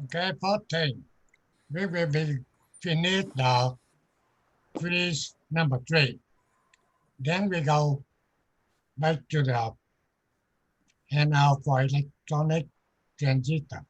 Okay, 14. We will be finish the quiz number 3. Then we go back to the handout for electronic transistor.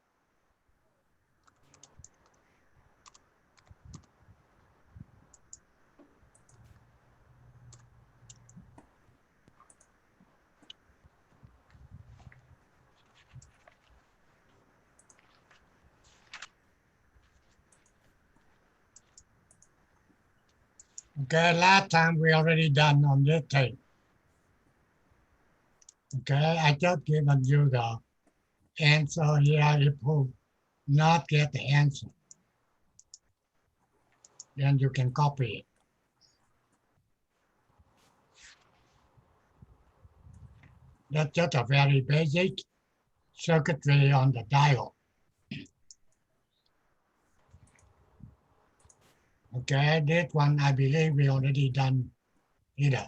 Okay, last time we already done on this thing. Okay, I just given you the answer here. If you not get the answer, then you can copy it. That's just a very basic circuitry on the diode. Okay, this one I believe we already done either.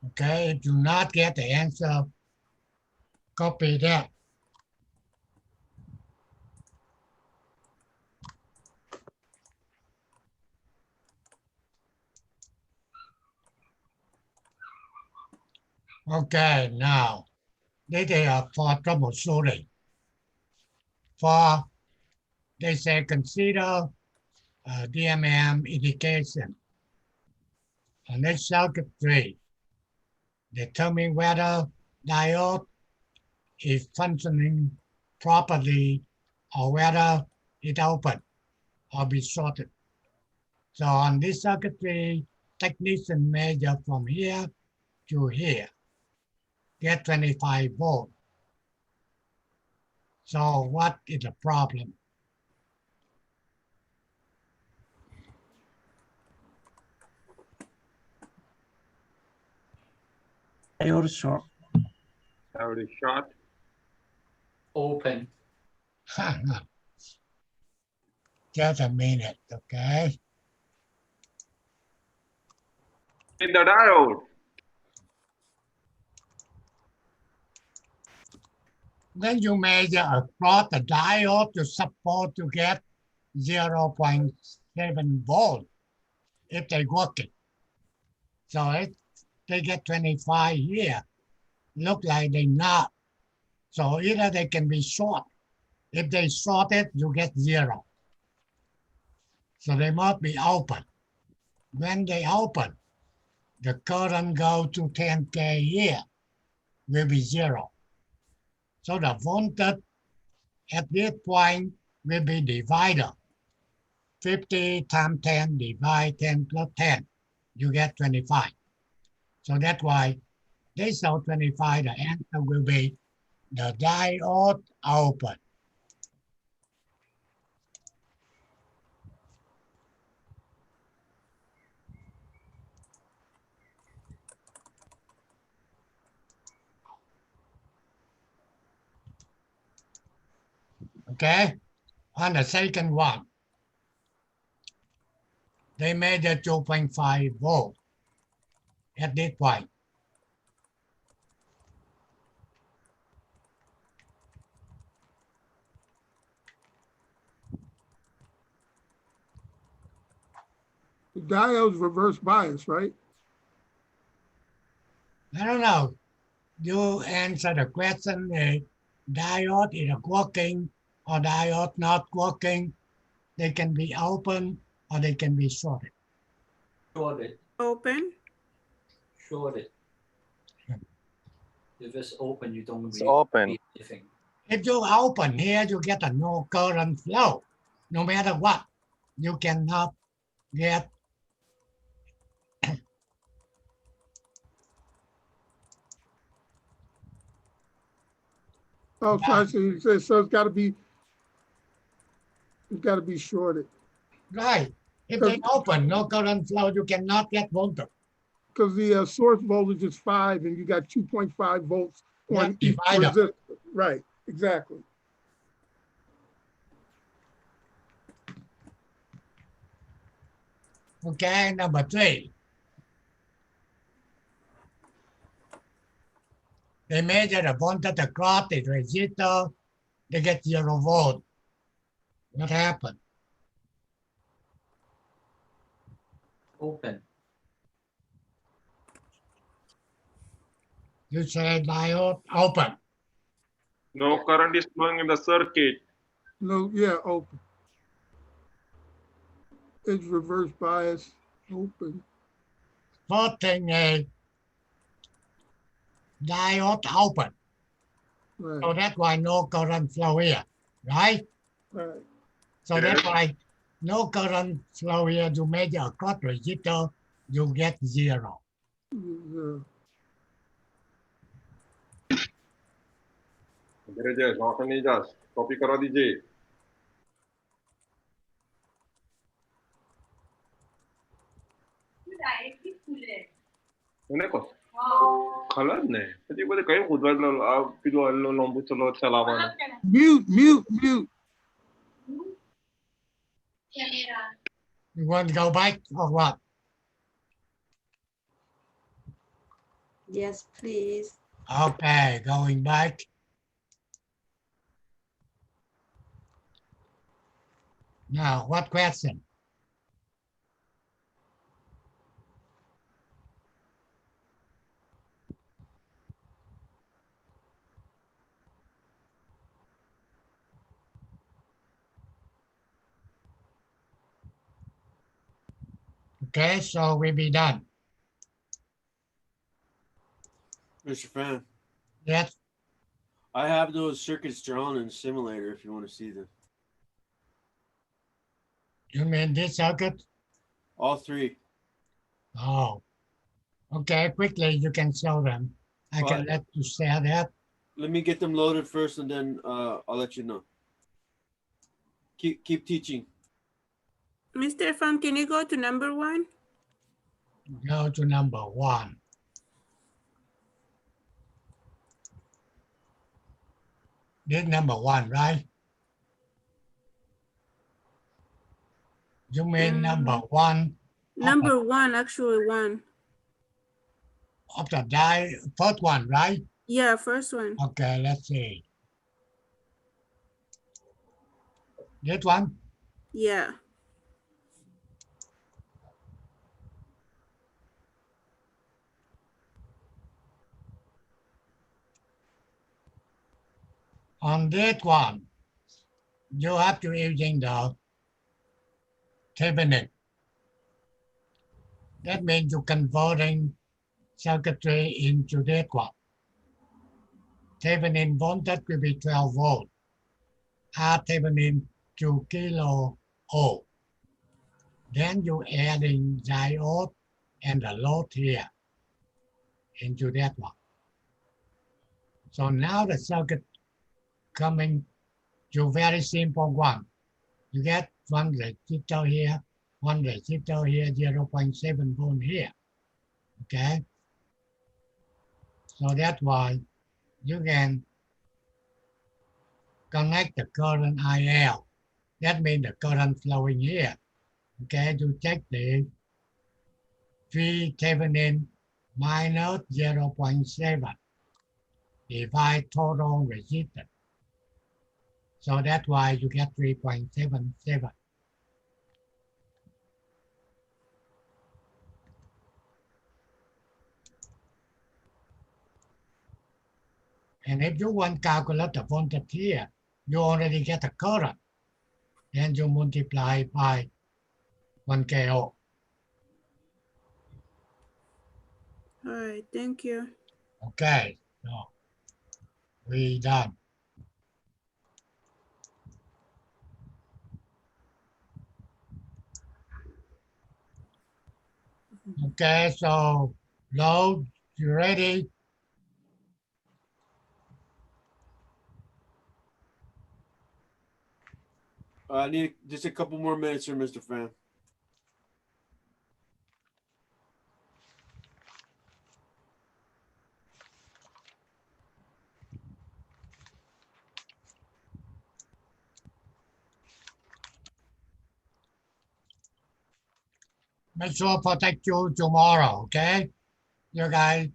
Okay, if you not get the answer, copy that. Okay, now this is for troubleshooting. For they say consider DMM indication. And next circuitry determine whether diode is functioning properly or whether it open or be shorted. So on this circuitry, technician measure from here to here, get 25 volts. So what is the problem? Diode short. Diode short. Open. Just a minute, okay? In the diode. When you measure across the diode, you're supposed to get 0.7 volt if they're working. So if they get 25 here, look like they're not. So either they can be short. If they short it, you get 0. So they must be open. When they open, the current go to 10K here will be 0. So the voltage at this point will be divided. 50 times 10 divide 10 plus 10, you get 25. So that's why they show 25, the answer will be the diode open. Okay, on the second one, they measure 2.5 volt at this point. The diode's reverse bias, right? I don't know. You answer the question, the diode is working or diode not working. They can be open or they can be shorted. Shorted. Open. Shorted. If it's open, you don't It's read open. anything. If you open here, you get a no current flow. No matter what, you cannot get Oh, sorry, so you said, so it's gotta be shorted. right. If they open, no current flow, you cannot get voltage. Because the source voltage is 5 and you got 2.5 volts on each divider. resistor. Right, exactly. Okay, number 3. They measure the voltage across the resistor. They get 0 volt. What happened? Open. You say diode open. No current is flowing in the circuit. No, yeah, open. It's reverse bias, open. First thing is diode open. So Right, that's why no current flow here, right? right. So that's Yes. why no current flow here. You measure across resistor, you get 0. Zero. मेरे जय नौकर नहीं जा copy करा दीजिए એને કહો ખબર ને પછી બધે કયું કૂદવા કીધું લાંબુ ચલો ચલાવવાનું Mute, mute, mute. You want to go back or what? Yes, please. Okay, going back. Now, what question? Okay, so we'll be done. Mr. Fan, Yes, I have those circuits drawn in simulator if you want to see them. you mean this circuit? All 3. Oh, okay, quickly you can show them. I can But- let you share that. Let me get them loaded first, and then I'll let you know. Keep teaching. Mr. Pham, can you go to number 1? Go to number 1. This number 1, right? You mean number 1 Number 1, actually 1. of the die, first one, right? Yeah, first one. Okay, let's see. This one? Yeah. On this one, you have to using the Thevenin. That means you're converting circuitry into that one. Thevenin voltage will be 12 volt. R Thevenin 2 kilo ohm. Then you adding diode and the load here into that one. So now the circuit coming to very simple one. You get one resistor here, one resistor here, 0.7 volt here. Okay. So that's why you can connect the current IL. That means the current flowing here. Okay, you take the V Thevenin minus 0.7 divide total resistance. So that's why you get 3.77. And if you want to calculate the voltage here, you already get the current. Then you multiply by 1 KO. All right, thank you. Okay, so we done. Okay, so load, you ready? I need just a couple more minutes here, Mr. Fan. make sure protect you tomorrow, okay? You guys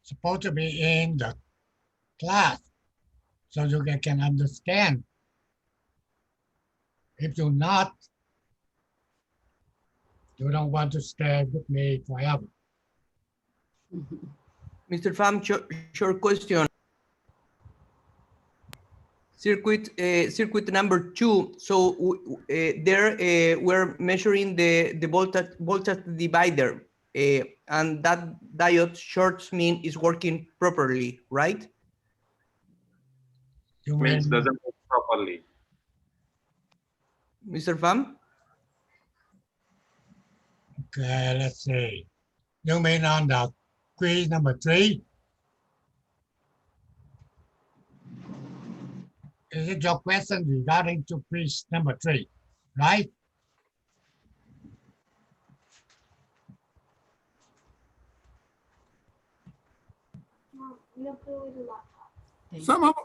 supposed to be in the class so you can understand. If you're not, you don't want to stay with me forever. Mr. Pham, short question. Circuit number 2. So there we're measuring the voltage divider, and that diode short mean is working properly, right? You Means mean, doesn't work properly. Mr. Pham? okay, let's see. You mean on the quiz number 3? Is it your question regarding to quiz number 3, right? Some of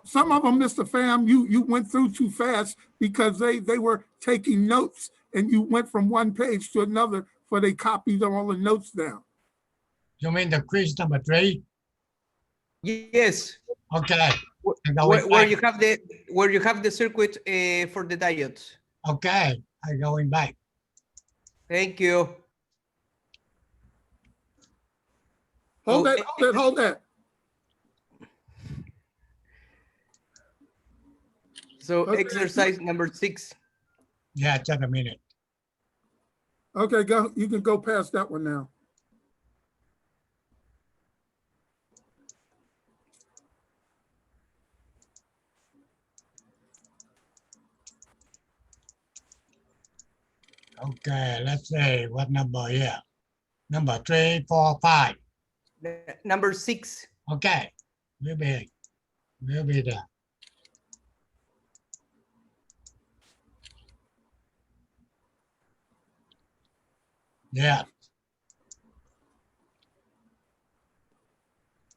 them, Mr. Pham, you went through too fast because they were taking notes and you went from one page to another for they copied all the notes down. You mean the quiz number 3? Yes. Okay. Where you have the circuit for the diodes. Okay, I'm going back. Thank you. Hold Okay. hold that. So Okay. exercise number 6. Yeah, just a minute. Okay, go. You can go past that one now. Okay, let's see what number here. Number 3, 4, 5. Number 6. Okay, we'll be there. Yeah,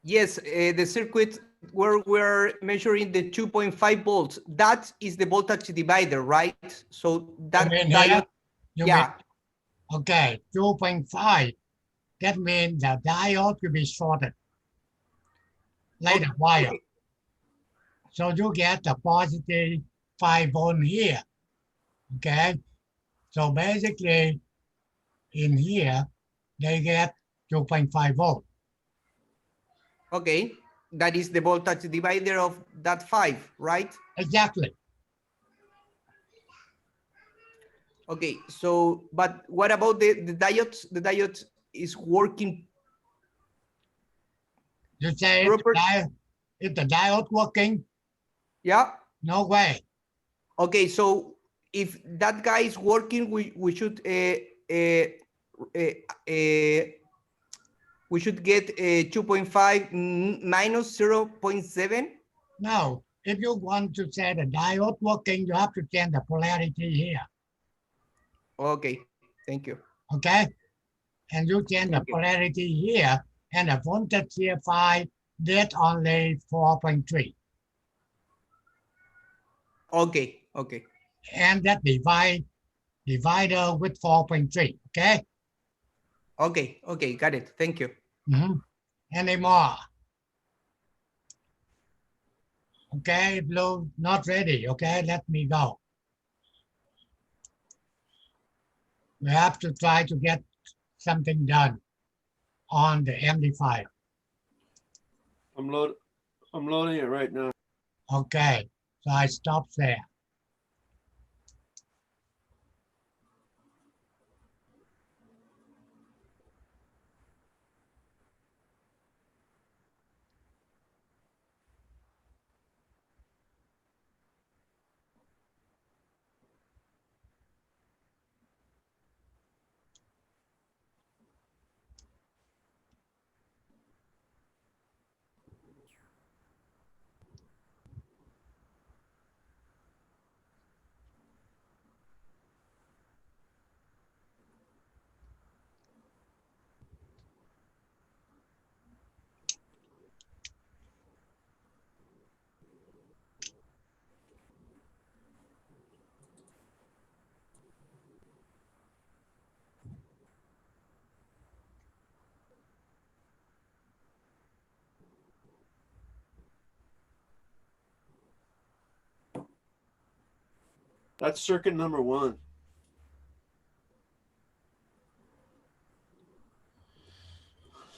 Yes, the circuit where we're measuring the 2.5 volts, that is the voltage divider, right? So that you mean here? diode, You yeah, mean, okay, 2.5. That means the diode will be shorted like a wire. okay. So you get the positive 5 volt here. Okay, so basically in here, they get 2.5 volt. Okay, that is the voltage divider of that 5, right? Exactly. Okay, so, but what about the diodes? The diode is working You say proper, if the diode working, yeah? no way. Okay, so if that guy is working, we should we should get 2.5 minus 0.7. No, if you want to say the diode working, you have to change the polarity here. Okay, thank you. Okay, and you change the Thank you. polarity here, and the voltage here 5 get only 4.3, Okay, okay. and that divider with 4.3. Okay. Okay, okay, got it. Thank you. Any more? Okay, blue, not ready. Okay, let me go. We have to try to get something done on the amplifier. I'm loading it right now. Okay, so I stop there. That's circuit number 1.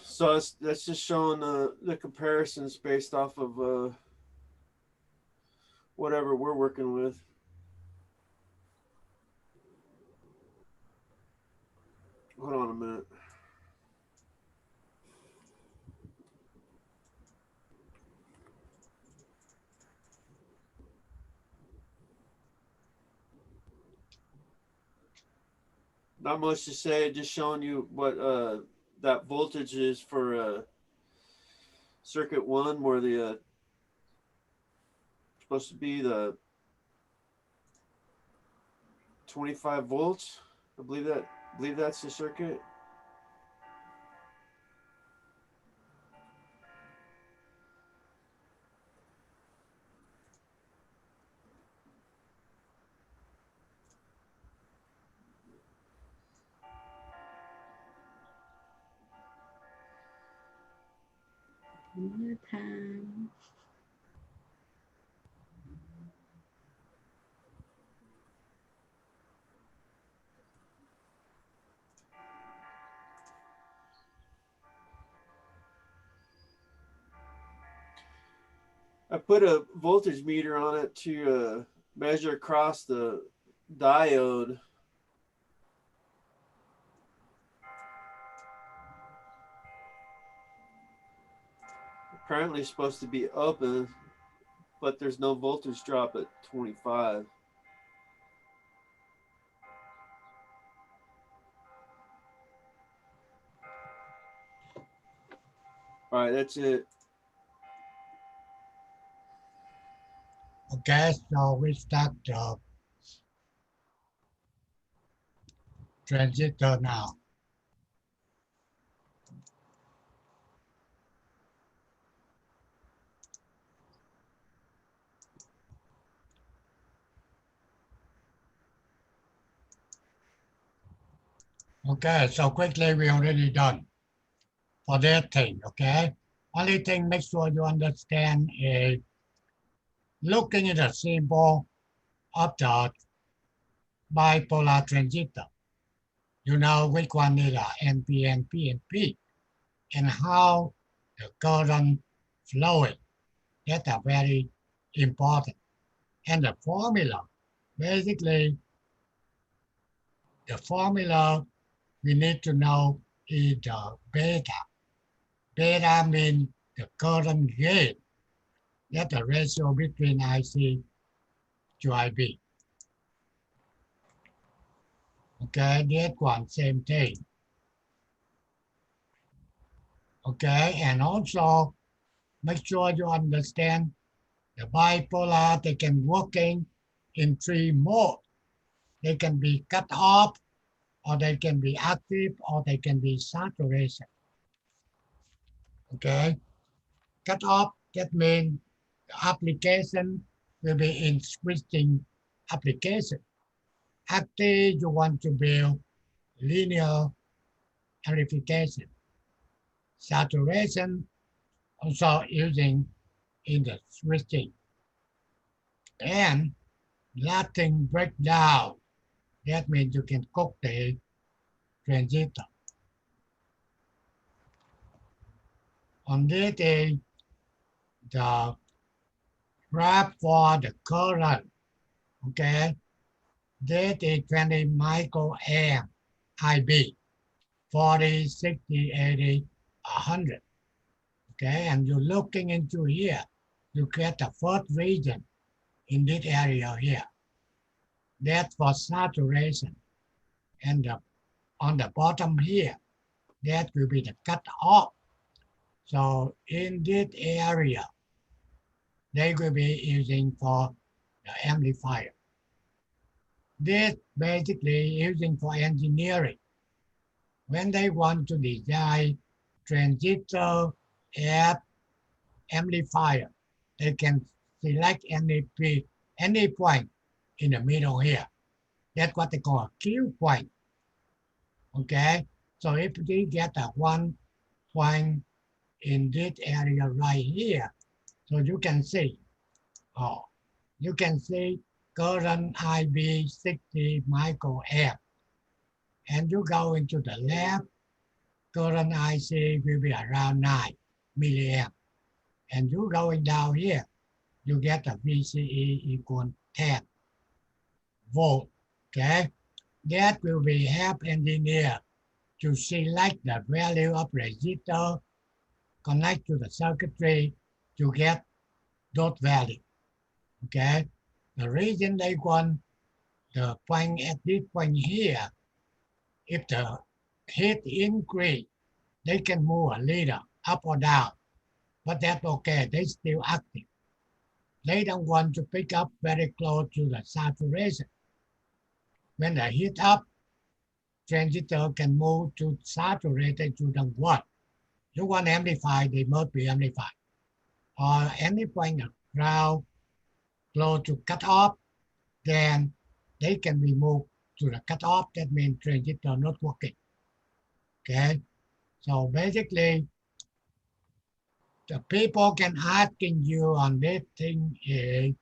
So that's just showing the comparisons based off of whatever we're working with. Hold on a minute. Not much to say, just showing you what that voltage is for circuit 1, where the supposed to be the 25 volts. I believe that's the circuit. Another time. I put a voltage meter on it to measure across the diode. Apparently it's supposed to be open, but there's no voltage drop at 25. All right, that's it. Okay, so we start the transistor now. Okay, so quickly we already done for that thing, okay? Only thing, make sure you understand is looking at the symbol of the bipolar transistor. You know which one is NP, NP, and P, and how the current flowing. That's very important. And the formula, basically, the formula we need to know is the beta. Beta means the current gain. That's the ratio between IC to IB. Okay, that one, same thing. Okay, and also make sure you understand the bipolar, they can working in 3 modes. They can be cut off, or they can be active, or they can be saturation. Okay, cut off, that means the application will be in switching application. Active, you want to build linear amplification. Saturation, also using in the switching. And letting breakdown, that means you can cook the transistor. On this is the graph for the current, okay? This is 20 microamp IB, 40, 60, 80, 100, okay? And you're looking into here, you get the first region in this area here. That's for saturation. And on the bottom here, that will be the cut off. So in this area, they will be using for the amplifier. This basically using for engineering. When they want to design transistor amplifier, they can select any point in the middle here. That's what they call a Q point. Okay, so if we get a 1 point in this area right here, so you can see current IB 60 microamp. And you go into the left, current IC will be around 9 milliamp. And you going down here, you get a VCE equal 10 volt. Okay, that will be help engineer to select the value of resistor, connect to the circuitry to get those values. Okay, the reason they want the point at this point here, if the heat increase, they can move a little up or down, but that's okay, they still active. They don't want to pick up very close to the saturation. When the heat up, transistor can move to saturated to the one. You want amplified, they must be amplified. Or any point of ground close to cutoff, then they can be moved to the cutoff. That means transistor not working. Okay, so basically, the people can asking you on this thing is,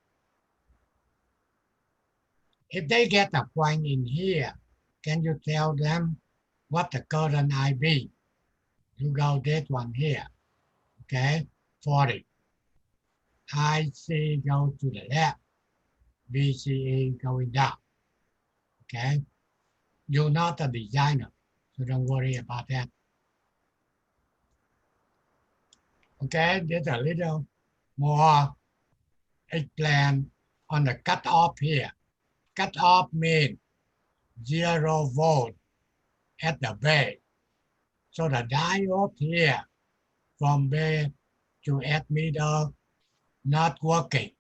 if they get a point in here, can you tell them what the current IB? You go that one here, okay, 40. IC go to the left, VCE going down, okay? You're not a designer, so don't worry about that. Okay, there's a little more explain on the cutoff here. Cutoff means 0 volt at the base. So the diode here from base to emitter not working.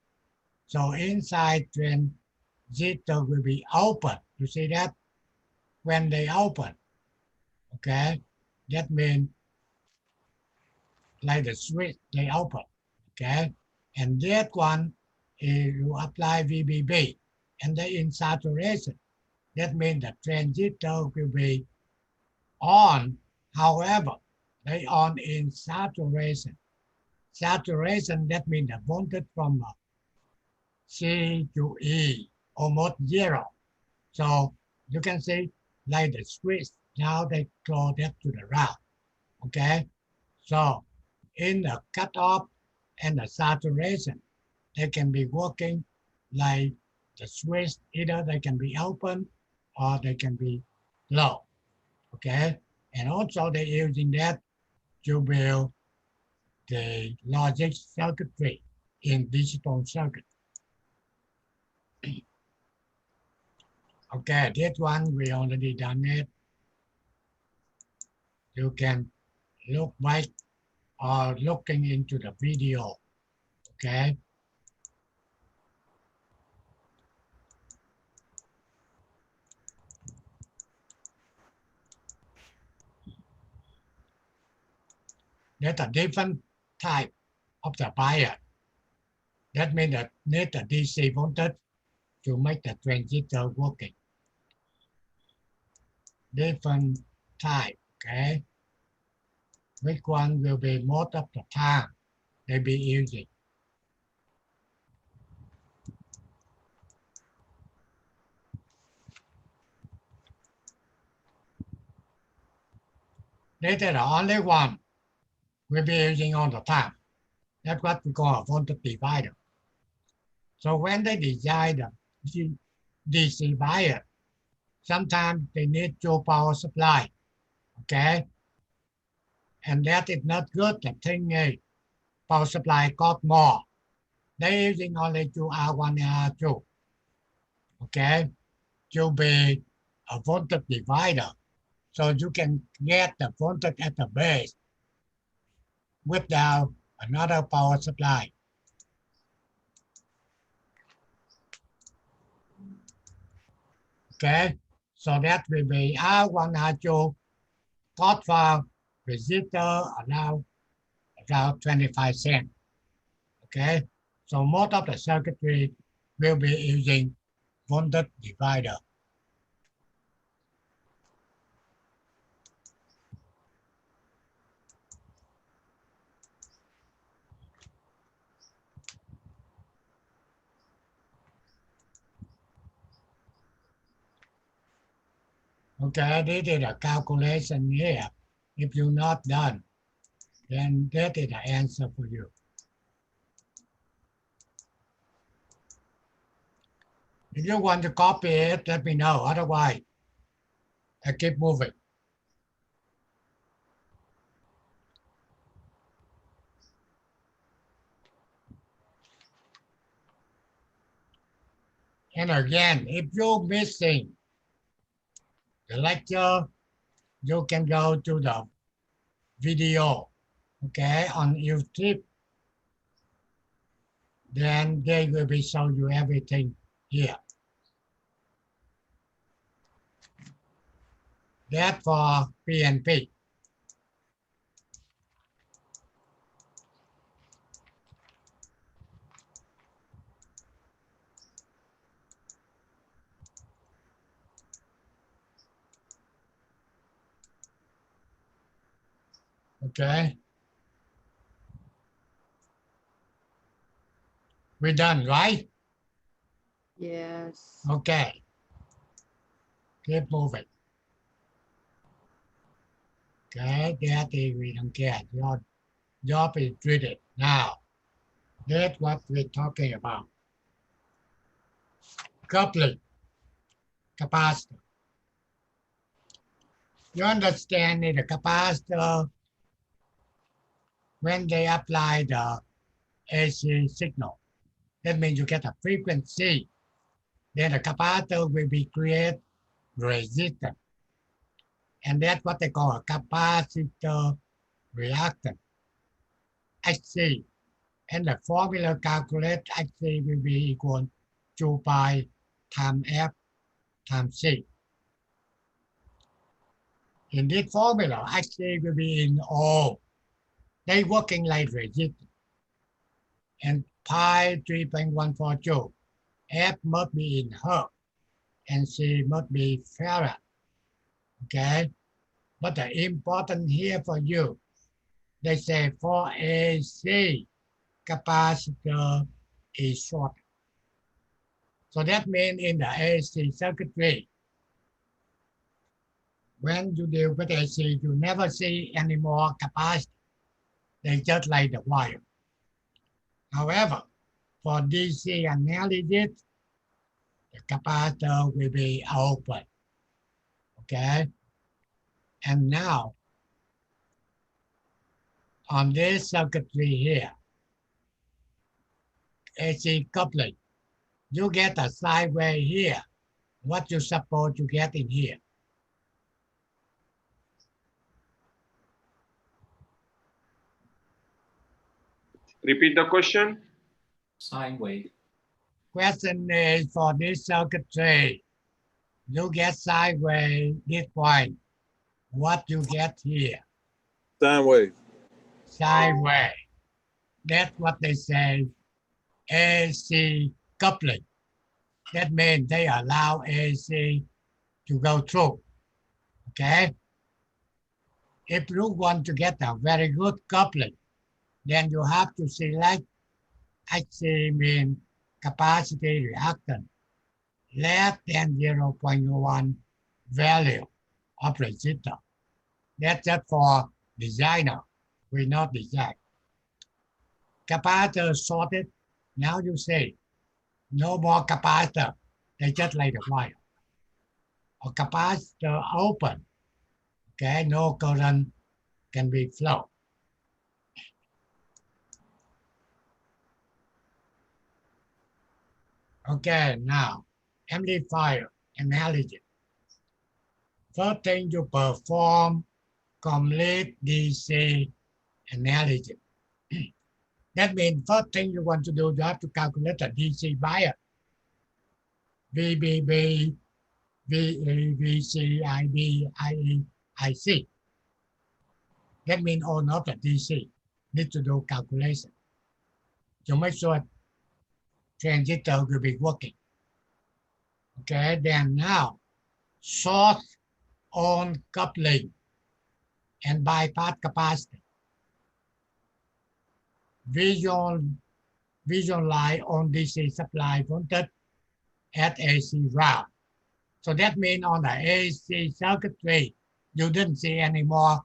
So inside transistor will be open. You see that? When they open, okay, that means like the switch, they open, okay? And that one is you apply VBB and they in saturation. That means the transistor will be on, however, they on in saturation. Saturation, that means the voltage from C to E, almost 0. So you can see like the switch, now they close that to the round, okay? So in the cutoff and the saturation, they can be working like the switch, either they can be open or they can be low, okay? And also they're using that to build the logic circuitry in digital circuit. Okay, this one we already done it. You can look back or looking into the video, okay? There's a different type of the bias. That means that need the DC voltage to make the transistor working. Different type, okay? Which one will be most of the time they be using? This is the only one we'll be using all the time. That's what we call a voltage divider. So when they design the DC bias, sometimes they need 2 power supply, okay? And that is not good. The thing is, power supply cost more. They're using only 2 R1 and R2, okay? To be a voltage divider. So you can get the voltage at the base without another power supply. Okay, so that will be R1, R2, cost for resistor around 25 cents. Okay, so most of the circuitry will be using voltage divider. Okay, this is a calculation here. If you're not done, then that is the answer for you. If you want to copy it, let me know. Otherwise, I keep moving. And again, if you're missing the lecture, you can go to the video, okay, on YouTube. Then they will be show you everything here. That for PNP. Okay. We're done, right? Yes. Okay. Keep moving. Okay, that is we don't care. Your job is treated. Now, that's what we're talking about. Coupling capacitor. You understand the capacitor when they apply the AC signal. That means you get a frequency. Then the capacitor will be create resistance. And that's what they call a capacitor reactance. Xc. And the formula calculate Xc will be equal to pi times F times C. In this formula, Xc will be in O. They working like resistance. And pi 3.14 joule. F must be in Hertz. And C must be Farad. Okay? But the important here for you, they say for AC, capacitor is short. So that means in the AC circuitry, when you deal with AC, you never see any more capacitor. They just like the wire. However, for DC analysis, the capacitor will be open. Okay? And now, on this circuitry here, AC coupling, you get a sideway here. What you suppose you get in here? Repeat the question. Sine wave. Question is for this circuitry, you get sideway this point. What you get here? Sine wave. Sideway. That's what they say AC coupling. That means they allow AC to go through. Okay? If you want to get a very good coupling, then you have to select Xc mean capacity reactance less than 0.1 value of resistor. That's just for designer. We not design. Capacitor shorted. Now you say no more capacitor. They just like the wire. Or capacitor open. Okay, no current can be flow. Okay, now amplifier analogy. First thing you perform complete DC analysis. That means first thing you want to do, you have to calculate the DC bias. VBB, VA, VC, IB, IE, IC. That means all of the DC need to do calculation to make sure transistor will be working. Okay, then now source on coupling and bypass capacitor. Visualize on DC supply voltage at AC route. So that means on the AC circuitry, you didn't see any more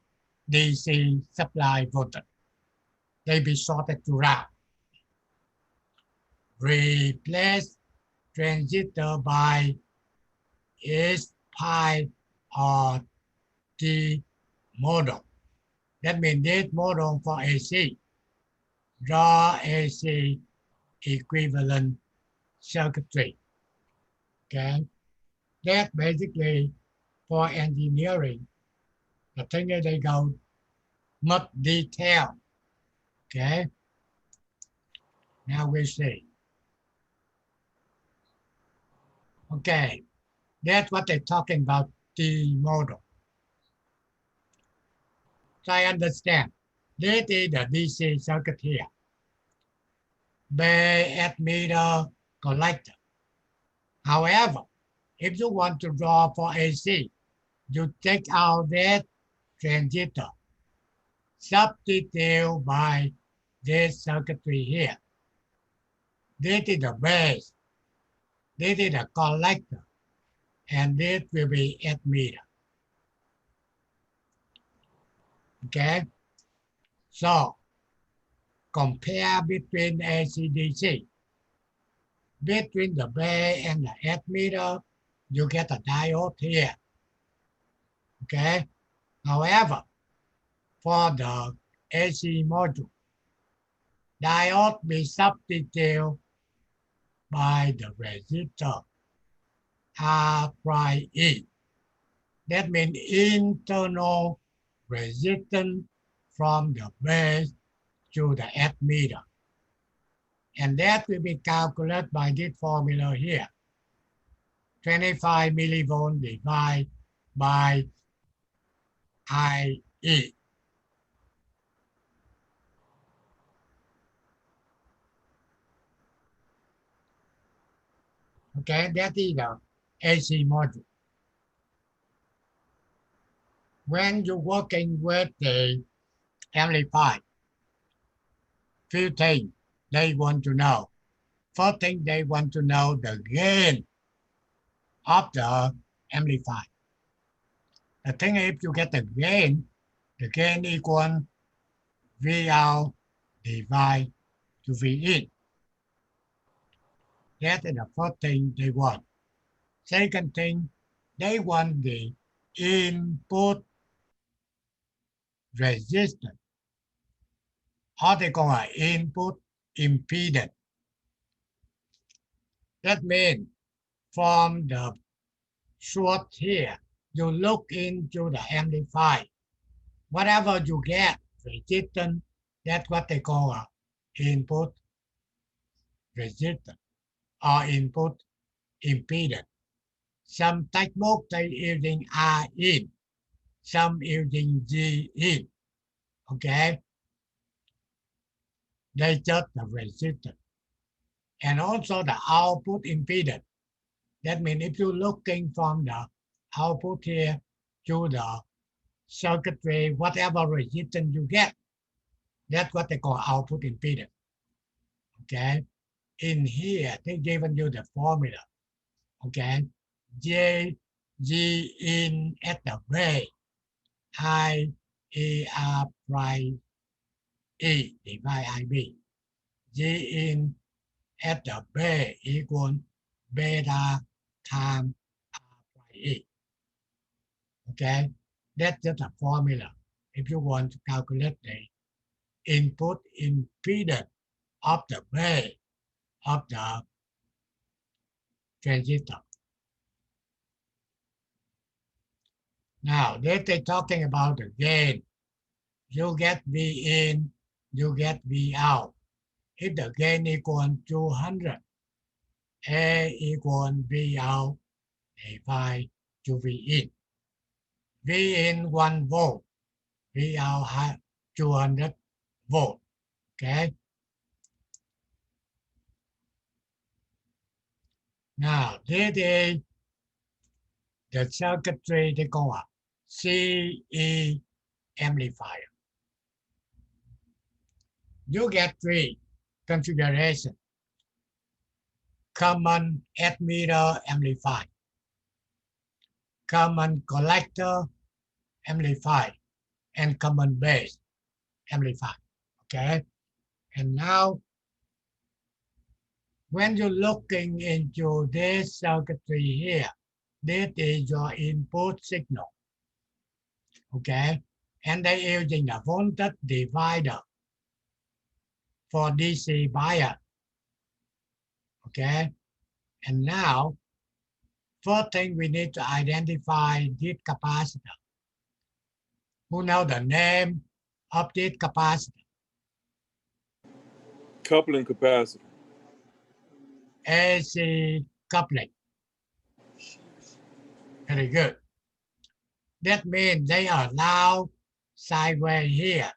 DC supply voltage. They be shorted to ground. Replace transistor by S pi or T model. That means this model for AC. Draw AC equivalent circuitry. Okay, that basically for engineering, the thing that they go much detail. Okay, now we see. Okay, that's what they're talking about, the model. So I understand. This is the DC circuit here. Bay admitter collector. However, if you want to draw for AC, you take out that transistor, substitute by this circuitry here. This is the base, this is the collector, and this will be admitter. Okay, so compare between AC/DC. Between the base and the admitter, you get a diode here. Okay, however, for the AC module, diode be substituted by the resistor R prime E. That means internal resistance from the base to the admitter. And that will be calculated by this formula here. 25 millivolt divided by IE. Okay, that is the AC module. When you're working with the amplifier, few things they want to know. First thing they want to know the gain of the amplifier. The thing is, if you get the gain equal V out divided to V in. That is the first thing they want. Second thing, they want the input resistance, or they call it input impedance. That means from the source here, you look into the amplifier. Whatever you get, resistance, that's what they call a input resistance or input impedance. Some textbooks they using R in, some using G in. Okay, they just the resistance. And also the output impedance. That means if you're looking from the output here to the circuitry, whatever resistance you get, that's what they call output impedance. Okay, in here they given you the formula. Okay, G in at the base, I E R prime E divided IB. G in at the base equal beta times R prime E. Okay, that's just a formula. If you want to calculate the input impedance of the base of the transistor. Now, they're talking about the gain. You get V in, you get V out. If the gain equal 200, A equal V out divided to V in. V in 1 volt, V out 200 volt. Okay. Now, this is the circuitry they call a CE amplifier. You get 3 configurations. Common admitter amplifier. common collector amplifier and common base amplifier. Okay, and now when you're looking into this circuitry here, this is your input signal. Okay, and they're using a voltage divider for DC bias. Okay, and now first thing we need to identify this capacitor. Who know the name of this capacitor? Coupling capacitor. AC coupling. Very good. That means they allow sideways here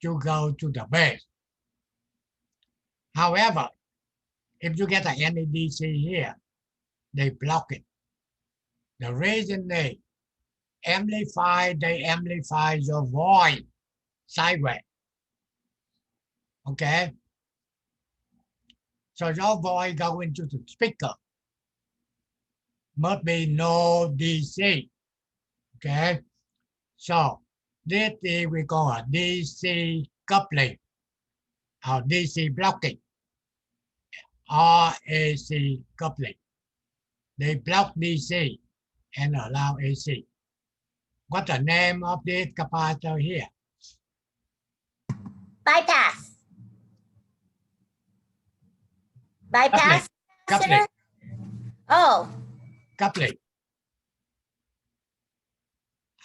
to go to the base. However, if you get an NEDC here, they block it. The reason they amplify your voice sideways. Okay? So your voice go into the speaker. Must be no DC. Okay? So this is we call a DC coupling or DC blocking or AC coupling. They block DC and allow AC. What's the name of this capacitor here? Bypass. Bypass. Coupling. Oh, Coupling.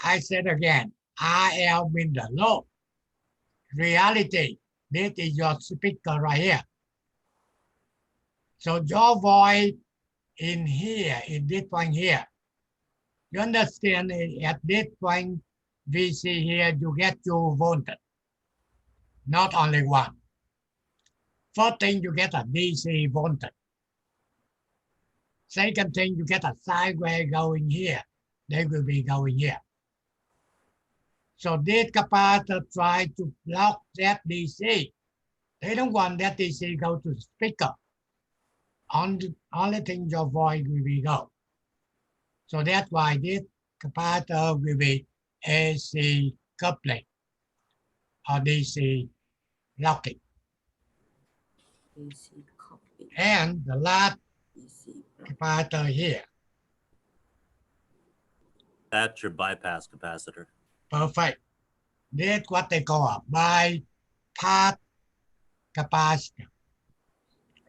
I said again, RL means the load. Reality, this is your speaker right here. So your voice in here, in this point here, you understand at this point VC here, you get 2 voltage, not only one. First thing, you get a DC voltage. Second thing, you get a sideways going here. They will be going here. So this capacitor try to block that DC. They don't want that DC go to the speaker. Only thing your voice will be go. So that's why this capacitor will be AC coupling or DC blocking. AC coupling. And the last AC capacitor here. That's your bypass capacitor. Perfect. This what they call a bypass capacitor.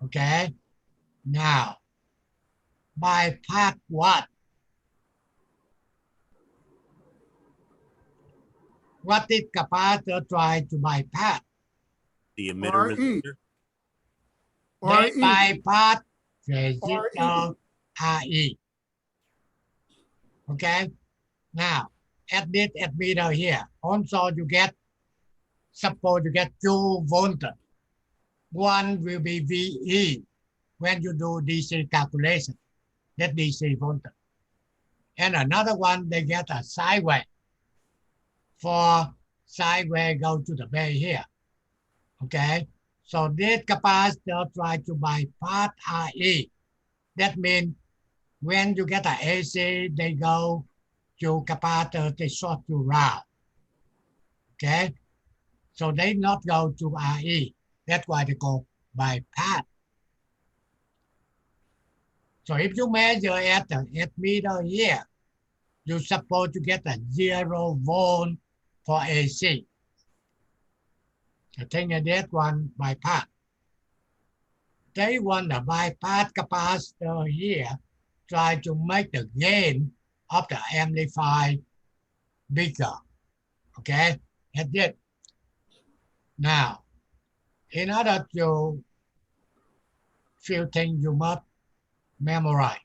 Okay. Now, bypass what? What did capacitor try to bypass? The emitter RE. resistor. They RE. bypass resistor RE. Okay. Now, at this emitter here, also you get, suppose you get 2 voltage. One will be VE when you do DC calculation, that DC voltage. And another one, they get a sideways. For sideways go to the base here. Okay. So this capacitor try to bypass RE. That means when you get an AC, they go to capacitor, they short to round. Okay. So they not go to RE. That's why they call bypass. So if you measure at the meter here, you're supposed to get a 0 volt for AC. The thing is that one bypass. They want the bypass capacitor here, try to make the gain of the amplifier bigger. Okay, that's it. Now, in order to few things you must memorize.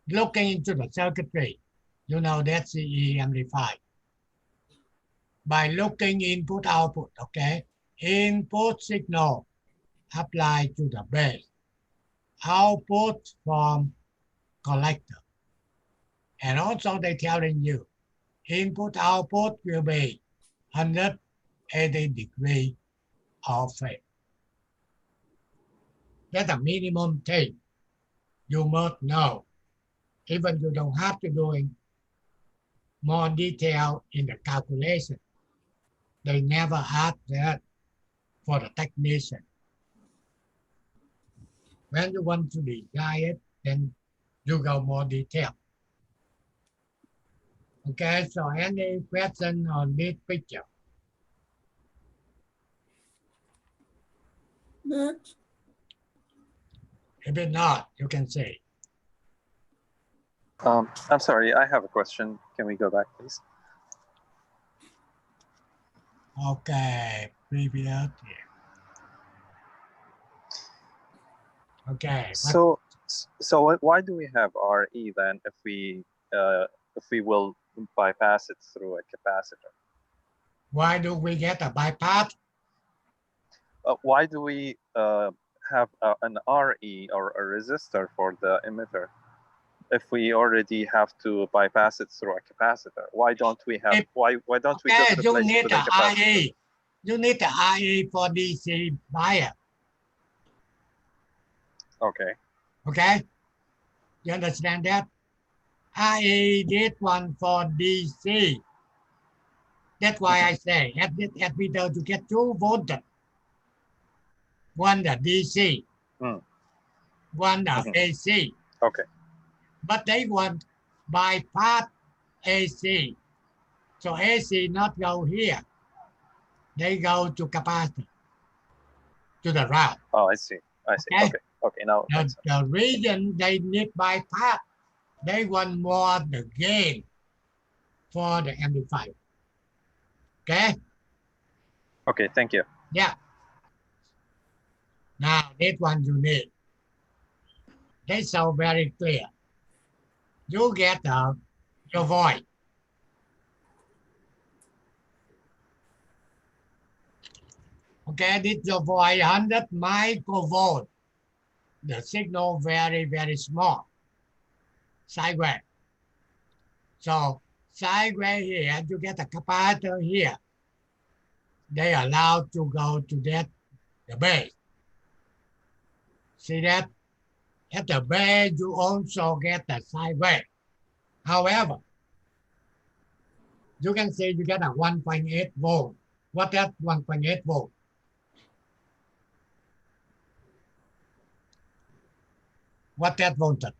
Looking into the circuitry, you know that Cc amplifier. By looking input output, okay? Input signal applied to the base. Output from collector. And also they telling you, input output will be 180 degrees of phase. That's a minimum thing you must know. Even you don't have to do more detail in the calculation. They never ask that for the technician. When you want to design it, then you go more detail. Okay, so any question on this picture? Next. If it's not, you can say. I'm sorry, I have a question. Can we go back, please? Okay, previous. Okay. So why do we have RE then if we will bypass it through a capacitor? Why do we get a bypass? Why do we have an RE or a resistor for the emitter if we already have to bypass it through a capacitor? Why don't we have? Why don't we just You replace it need with a the capacitor? RE. You need the RE for DC bias. Okay. Okay. You understand that? RE this one for DC. That's why I say at this emitter to get 2 volts. One the DC, one the AC. Okay. But they want bypass AC. So AC not go here. They go to capacitor, to the route. Oh, I see. I see. Okay. Okay. Now the reason they need bypass, they want more the gain for the amplifier. Okay. Okay. Thank you. Yeah. Now this one you need. They so very clear. You get your voice. Okay, this your voice 100 microvolt. The signal very, very small. Sideways. So sideways here, you get a capacitor here. They allowed to go to that the base. See that? At the base, you also get the sideways. However, you can say you get a 1.8 volt. What that 1.8 volt? What that voltage?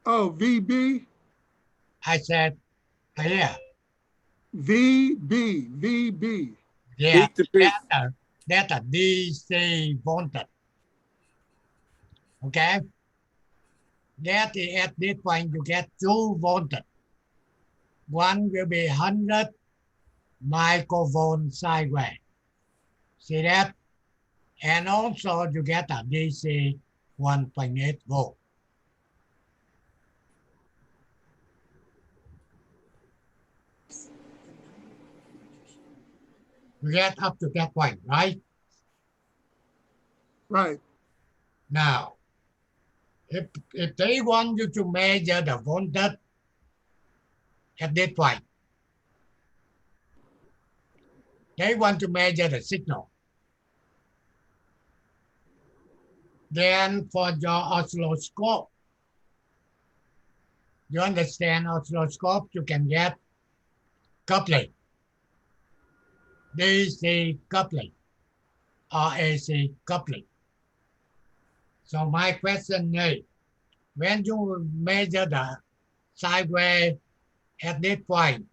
Oh, VB? I said, yeah. VB. Yeah, that's a DC voltage. Okay? That is at this point you get 2 voltage. One will be 100 microvolt sideways. See that? And also you get a DC 1.8 volt. You get up to that point, right? Right. Now, if they want you to measure the voltage at that point, they want to measure the signal. Then for your oscilloscope, you understand oscilloscope, you can get coupling, DC coupling, or AC coupling. So my question is, when you measure the sideways at this point,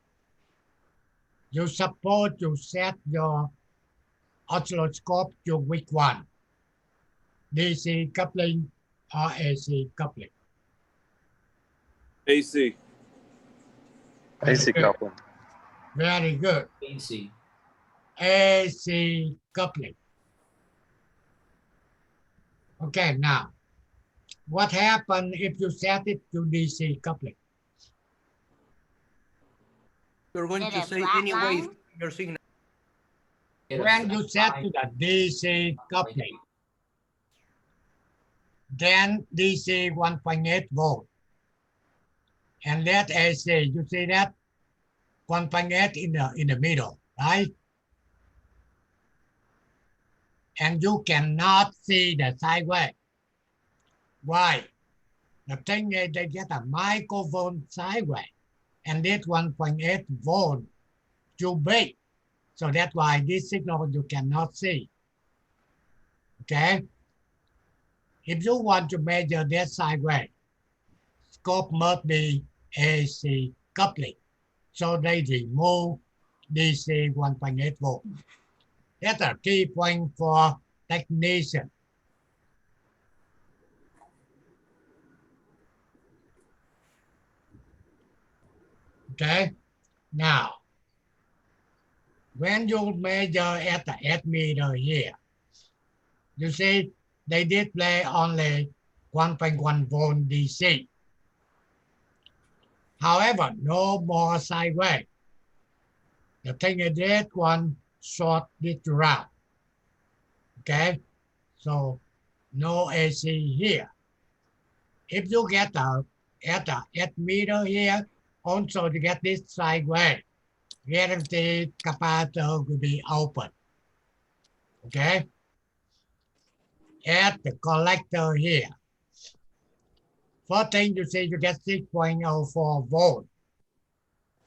you suppose to set your oscilloscope to which one? DC coupling or AC coupling? AC. AC coupling. Very good. AC. AC coupling. Okay, now, what happens if you set it to DC coupling? You're going to say anyway your signal. When you set to the DC coupling, then DC 1.8 volt. And that AC, you see that? 1.8 in the middle, right? And you cannot see the sideways. Why? The thing is they get a microvolt sideways. and this 1.8 volt too big. So that's why this signal you cannot see. Okay? If you want to measure that sine wave, scope must be AC coupling. So they remove DC 1.8 volt. That's a key point for technician. Okay? Now, when you measure at the 8 meter here, you see they display only 1.1 volt DC. However, no more sine wave. The thing is that one short this route. Okay? So no AC here. If you get at the 8 meter here, also to get this sine wave, guaranteed capacitor will be open. Okay? At the collector here, first thing you see, you get 6.04 volt.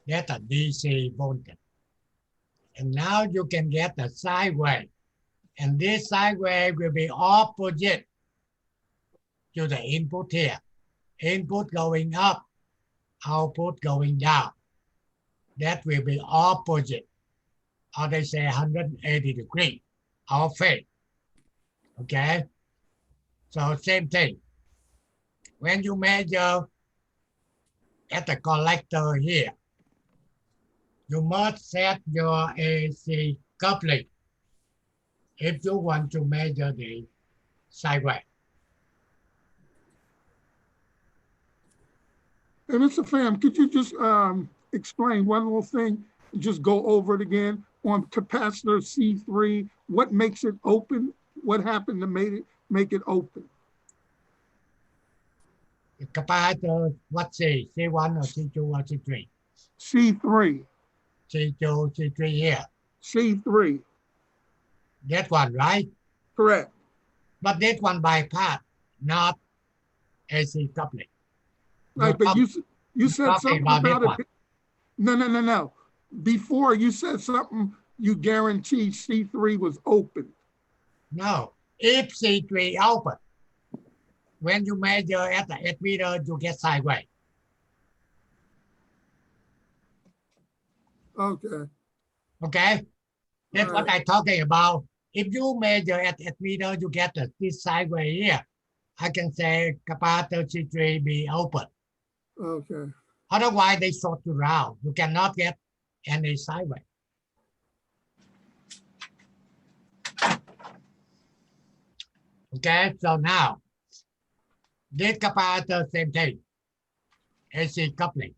That's a DC voltage. And now you can get the sine wave. And this sine wave will be opposite to the input here. Input going up, output going down. That will be opposite, or they say 180 degrees of phase. Okay? So same thing. When you measure at the collector here, you must set your AC coupling if you want to measure the sine wave. Hey, Mr. Pham, could you just explain one little thing? Just go over it again on capacitor C3. What makes it open? What happened to make it open? The capacitor, what C? C1 or C2 or C3? C3. C2, C3 here. C3. That one, right? Correct. But that one bypass, not AC coupling. Right, but you said something about it. One. No. Before you said something, you guaranteed C3 was open. No, if C3 open, when you measure at the 8 meter, you get sine wave. Okay. Okay? That's what I'm talking about. If you measure at 8 meter, you get this sine wave here. I can say capacitor C3 be open. Okay. Otherwise, they short you round. You cannot get any sine wave. Okay, so now, this capacitor, same thing, AC coupling.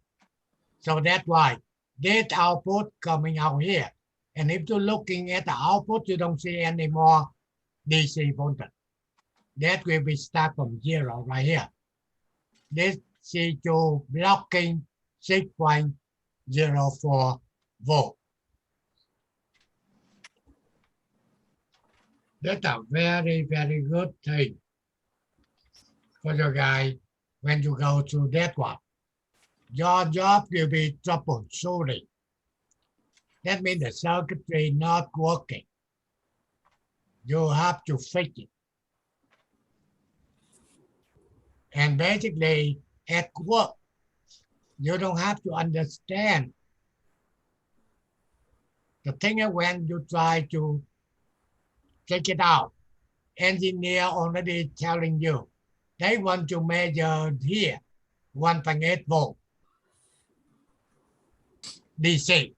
So that's why this output coming out here. And if you're looking at the output, you don't see any more DC voltage. That will be start from 0 right here. This C2 blocking 6.04 volt. That's a very, very good thing for your guy when you go to that one. Your job will be troubleshooting. That means the circuitry not working. You have to fix it. And basically, at work, you don't have to understand. The thing is when you try to take it out, engineer already telling you, they want to measure here, 1.8 volt DC.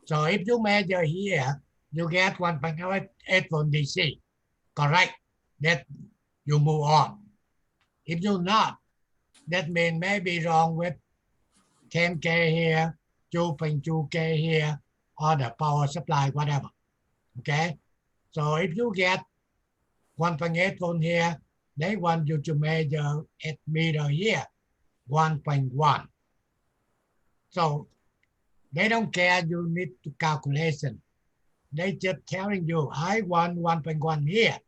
So if you measure here, you get 1.8 volt DC, correct? That you move on. If you not, that means maybe wrong with 10K here, 2.2K here, or the power supply, whatever. Okay? So if you get 1.8 volt here, they want you to measure 8 meter here, 1.1. So they don't care you need to calculation. They just telling you, I want 1.1 here.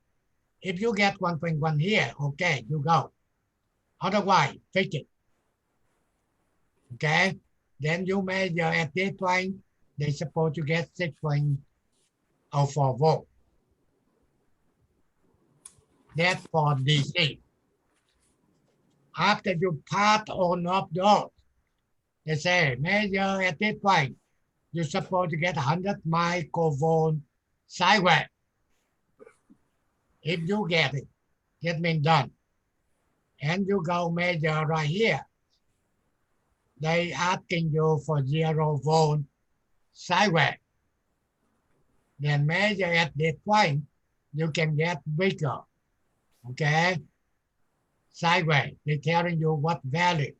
If you get 1.1 here, okay, you go. Otherwise, fix it. Okay? Then you measure at this point, they supposed to get 6.04 volt. That's for DC. After you pass on of those, they say measure at this point, you're supposed to get 100 microvolt sideways. If you get it, that means done. And you go measure right here. They asking you for 0 volt sideways. Then measure at this point, you can get bigger. Okay? Sideways, they're telling you what value.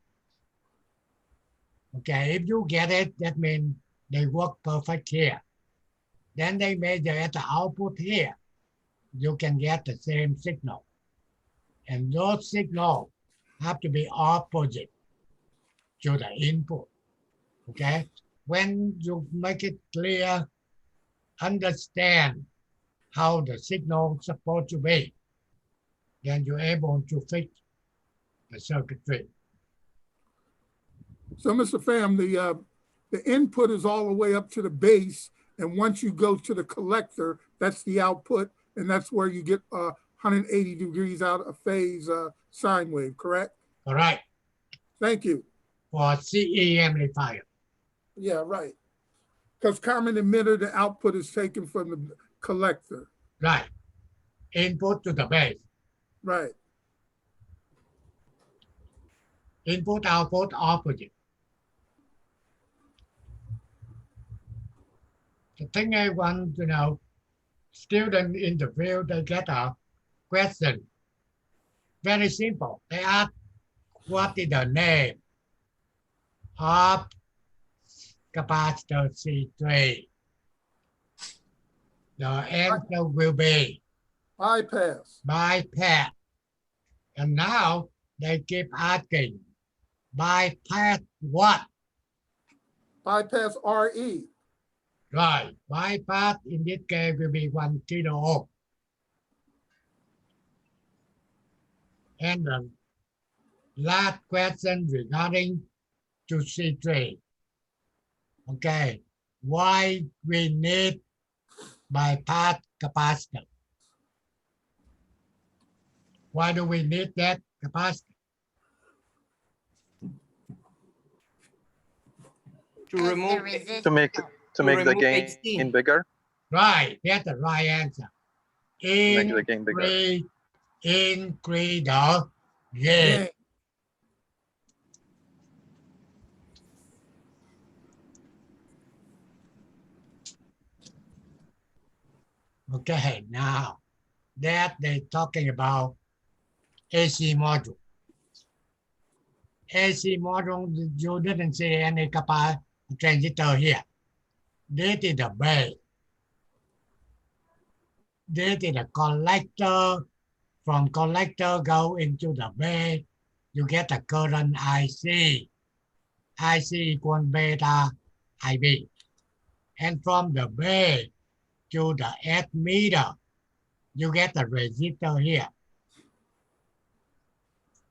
Okay, if you get it, that means they work perfect here. Then they measure at the output here. You can get the same signal. And those signals have to be opposite to the input. Okay? When you make it clear, understand how the signal is supposed to be, then you're able to fix the circuitry. So, Mr. Pham, the input is all the way up to the base, and once you go to the collector, that's the output, and that's where you get 180 degrees out of phase sine wave, correct? All right. Thank you. For CE amplifier. Yeah, right. Because common emitter, the output is taken from the collector. Right. Input to the base. Right. Input, output, opposite. The thing I want to know, students in the field, they get a question. Very simple. They ask, what is the name of capacitor C3? The answer will be bypass. Bypass. And now they keep asking, bypass what? Bypass RE. Right. Bypass in this case will be 1 kilo ohm. And the last question regarding to C3. Okay. Why we need bypass capacitor? Why do we need that capacitor? To remove to make the gain bigger. Right, that's the right answer. Make the gain bigger. Increase the gain. Okay, now that they're talking about AC module. AC module, you didn't see any capacitor transistor here. This is the base. This is the collector. From collector go into the base. You get a current IC. IC equal beta IB. And from the base to the ammeter, you get the resistor here.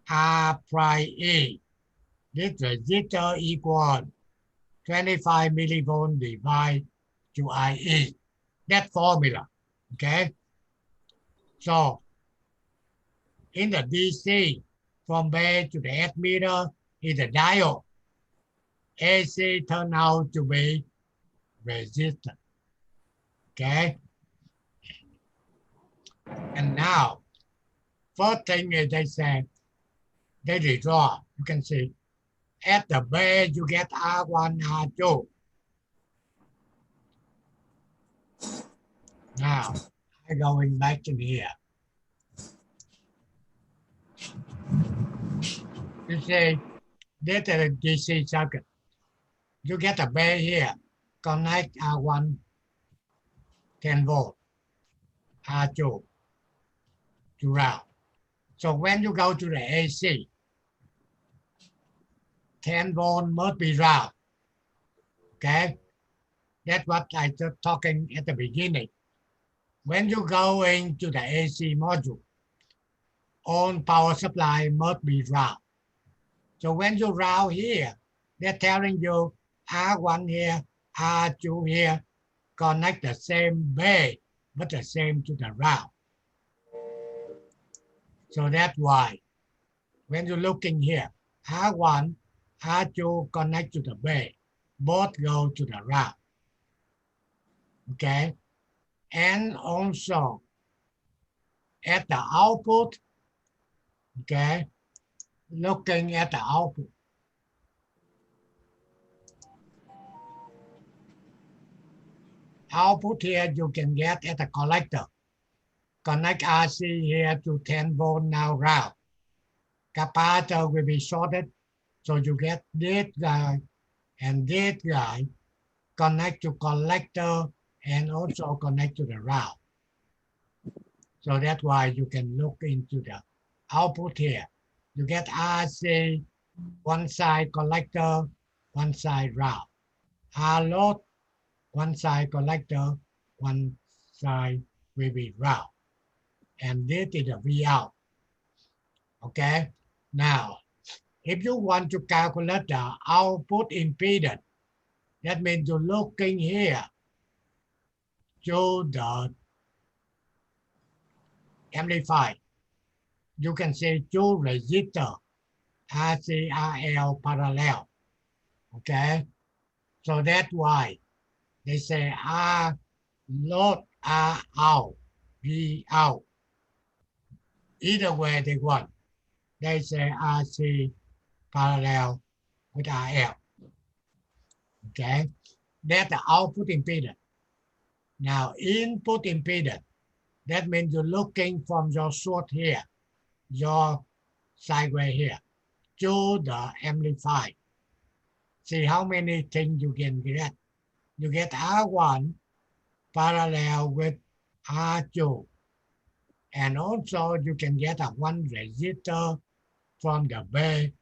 R prime E. This resistor equal 25 millivolt divided to IE. That formula, okay? So, in the DC, from base to the ammeter is a diode. AC turn out to be resistor, okay? And now, first thing is they say, they redraw. You can see at the base you get R1, R2. Now, I'm going back in here. You see, this is a DC circuit. You get a base here, connect R1, 10 volt, R2 to ground. So when you go to the AC, 10 volt must be round. Okay? That's what I was talking at the beginning. When you go into the AC module, on power supply must be round. So when you round here, they're telling you R1 here, R2 here, connect the same bay, but the same to the route. So that's why when you're looking here, R1, R2 connect to the bay, both go to the route. Okay, and also at the output, okay, looking at the output. Output here you can get at the collector. Connect RC here to 10 volt now route. Capacitor will be shorted, so you get this guy and this guy connect to collector and also connect to the route. So that's why you can look into the output here. You get RC, one side collector, one side route. R load, one side collector, one side will be route. And this is the V out. Okay? Now, if you want to calculate the output impedance, that means you're looking here to the amplifier. You can say two resistor, RC, RL parallel. Okay? So that's why they say R load, R out, V out. Either way they want. They say RC parallel with RL. Okay? That's the output impedance. Now, input impedance, that means you're looking from your source here, your sideway here, to the amplifier. See how many things you can get. You get R1 parallel with R2. And also you can get a one resistor from the bay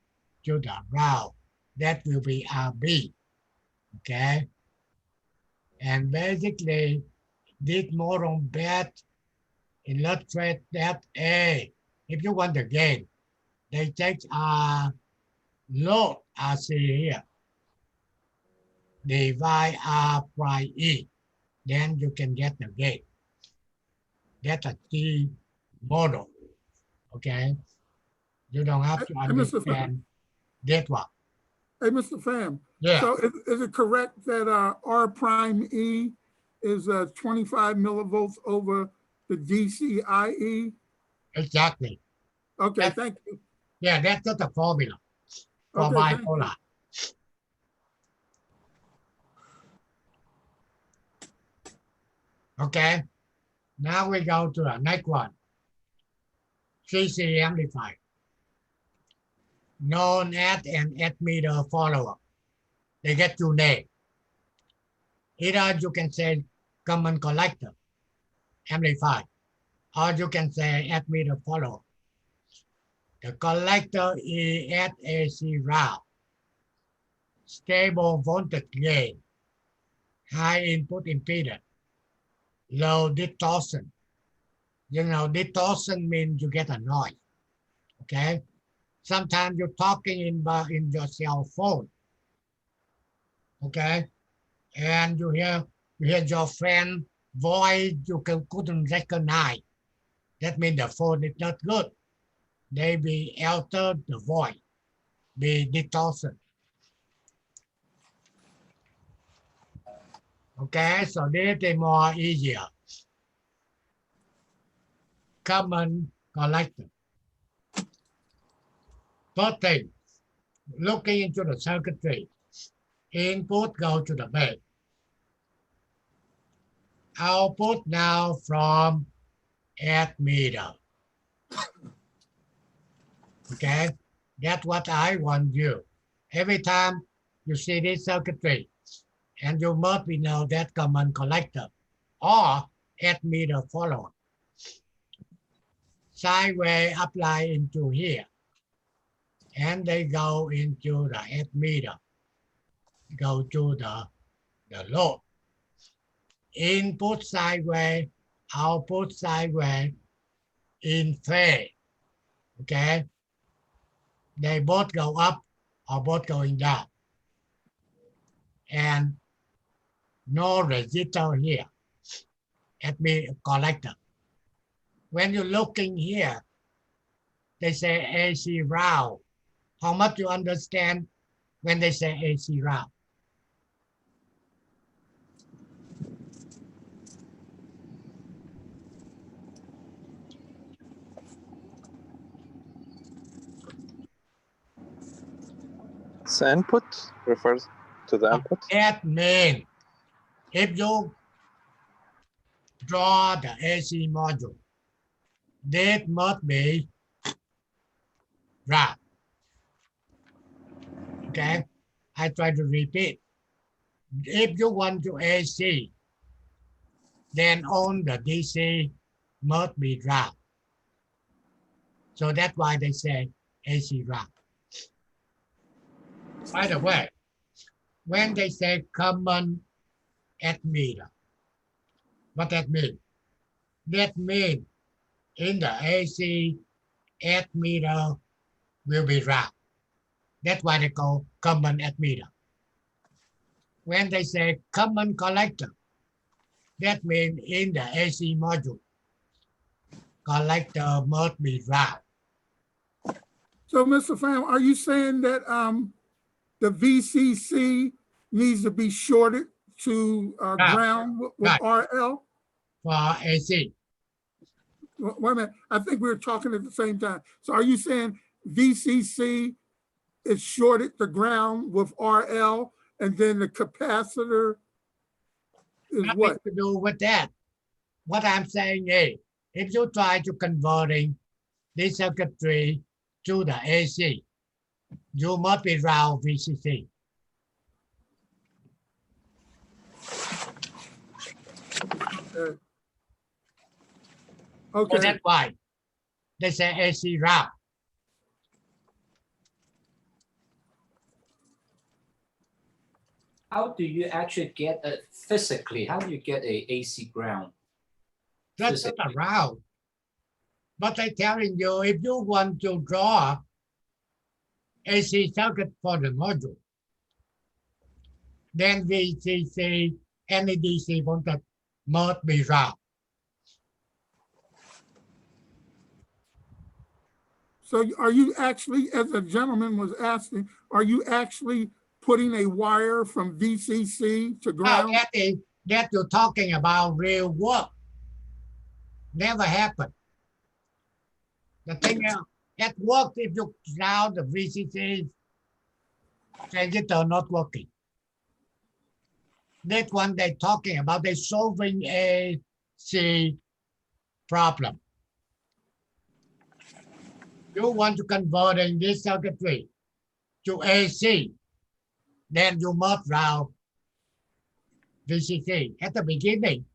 to the route. That will be RB. Okay? And basically, this model bet illustrate that A, if you want the gain, they take load RC here, divide R by E, then you can get the gain. That's a T model. Okay? You don't have to understand that one. Hey, Mr. Pham. Yeah. So is it correct that R prime E is 25 millivolts over the DCIE? Exactly. Okay, thank you. Yeah, that's just the formula for Okay, thank you. bipolar. Okay, now we go to the next one. Cc amplifier, known as an meter follower. They get two names. Either you can say common collector amplifier, or you can say meter follower. The collector is at AC route, stable voltage gain, high input impedance, low distortion. You know, distortion means you get a noise. Okay? Sometimes you're talking in your cell phone. Okay? And you hear your friend voice you couldn't recognize. That means the phone is not good. They be altered the voice, be distortion. Okay, so this is more easier. Common collector. First thing, looking into the circuitry, input go to the base. Output now from meter. Okay, that's what I want you. Every time you see this circuitry, and you must be know that common collector or meter follower. Sideway apply into here, and they go into the meter, go to the load. Input sideway, output sideway, in phase. Okay, they both go up or both going down. and no resistor here at me collector. When you're looking here, they say AC route. How much you understand when they say AC route? So input refers to the input. That means if you draw the AC module, that must be route. Okay, I try to repeat. If you want to AC, then on the DC must be route. So that's why they say AC route. By the way, when they say common emitter, what that means? That means in the AC emitter will be route. That's why they call common emitter. When they say common collector, that means in the AC module, collector must be route. So, Mr. Pham, are you saying that the VCC needs to be shorted to ground with RL? For AC. Wait a minute, I think we were talking at the same time. So are you saying VCC is shorted to ground with RL and then the capacitor is Nothing what? to do with that. What I'm saying is, if you try to converting this circuitry to the AC, you must be round VCC. Okay. So that's why they say AC route. How do you actually get a physically? How do you get a AC ground? Just not around. But I'm telling you, if you want to draw AC circuit for the module, then VCC any DC voltage must be round. So are you actually, as the gentleman was asking, are you actually putting a wire from VCC to ground? Now that you're talking about real work. Never happened. The thing is, at work, if you ground the VCC transistor not working. That one they're talking about, they're solving a C problem. You want to converting this circuitry to AC, then you must route VCC. At the beginning,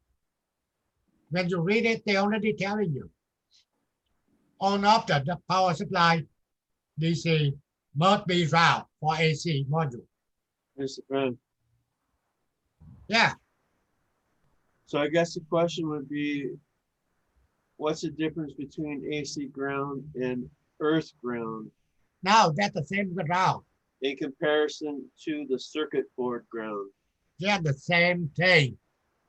when you read it, they already telling you. On after the power supply, DC must be route for AC module. Mr. Friend. Yeah. So I guess the question would be, what's the difference between AC ground and earth ground? Now that's the same ground. In comparison to the circuit board ground. Yeah, the same thing.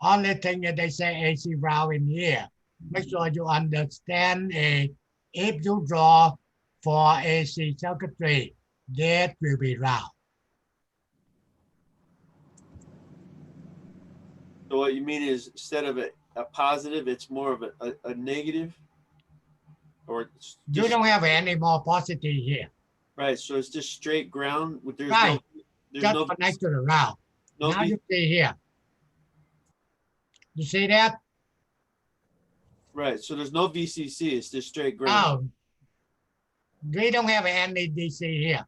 Only thing that they say AC route in here. Make sure you understand if you draw for AC circuitry, that will be route. So what you mean is instead of a positive, it's more of a negative? Or You don't have any more positive here. Right, so it's just straight ground. There's right. There's just no connect to the route. No now you see here. You see that? Right, so there's no VCC, it's just straight ground. No, we don't have any DC here.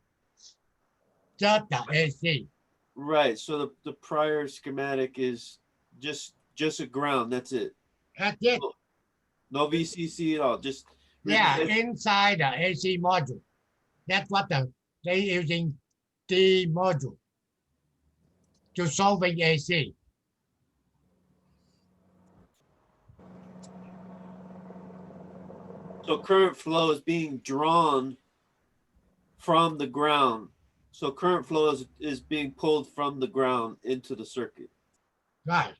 Just the AC. Right, so the prior schematic is just a ground, that's it. That's it. No VCC at all, just yeah, inside the AC module. That's what they're using the module to solving AC. So current flow is being drawn from the ground. So current flow is being pulled from the ground into the circuit. Right.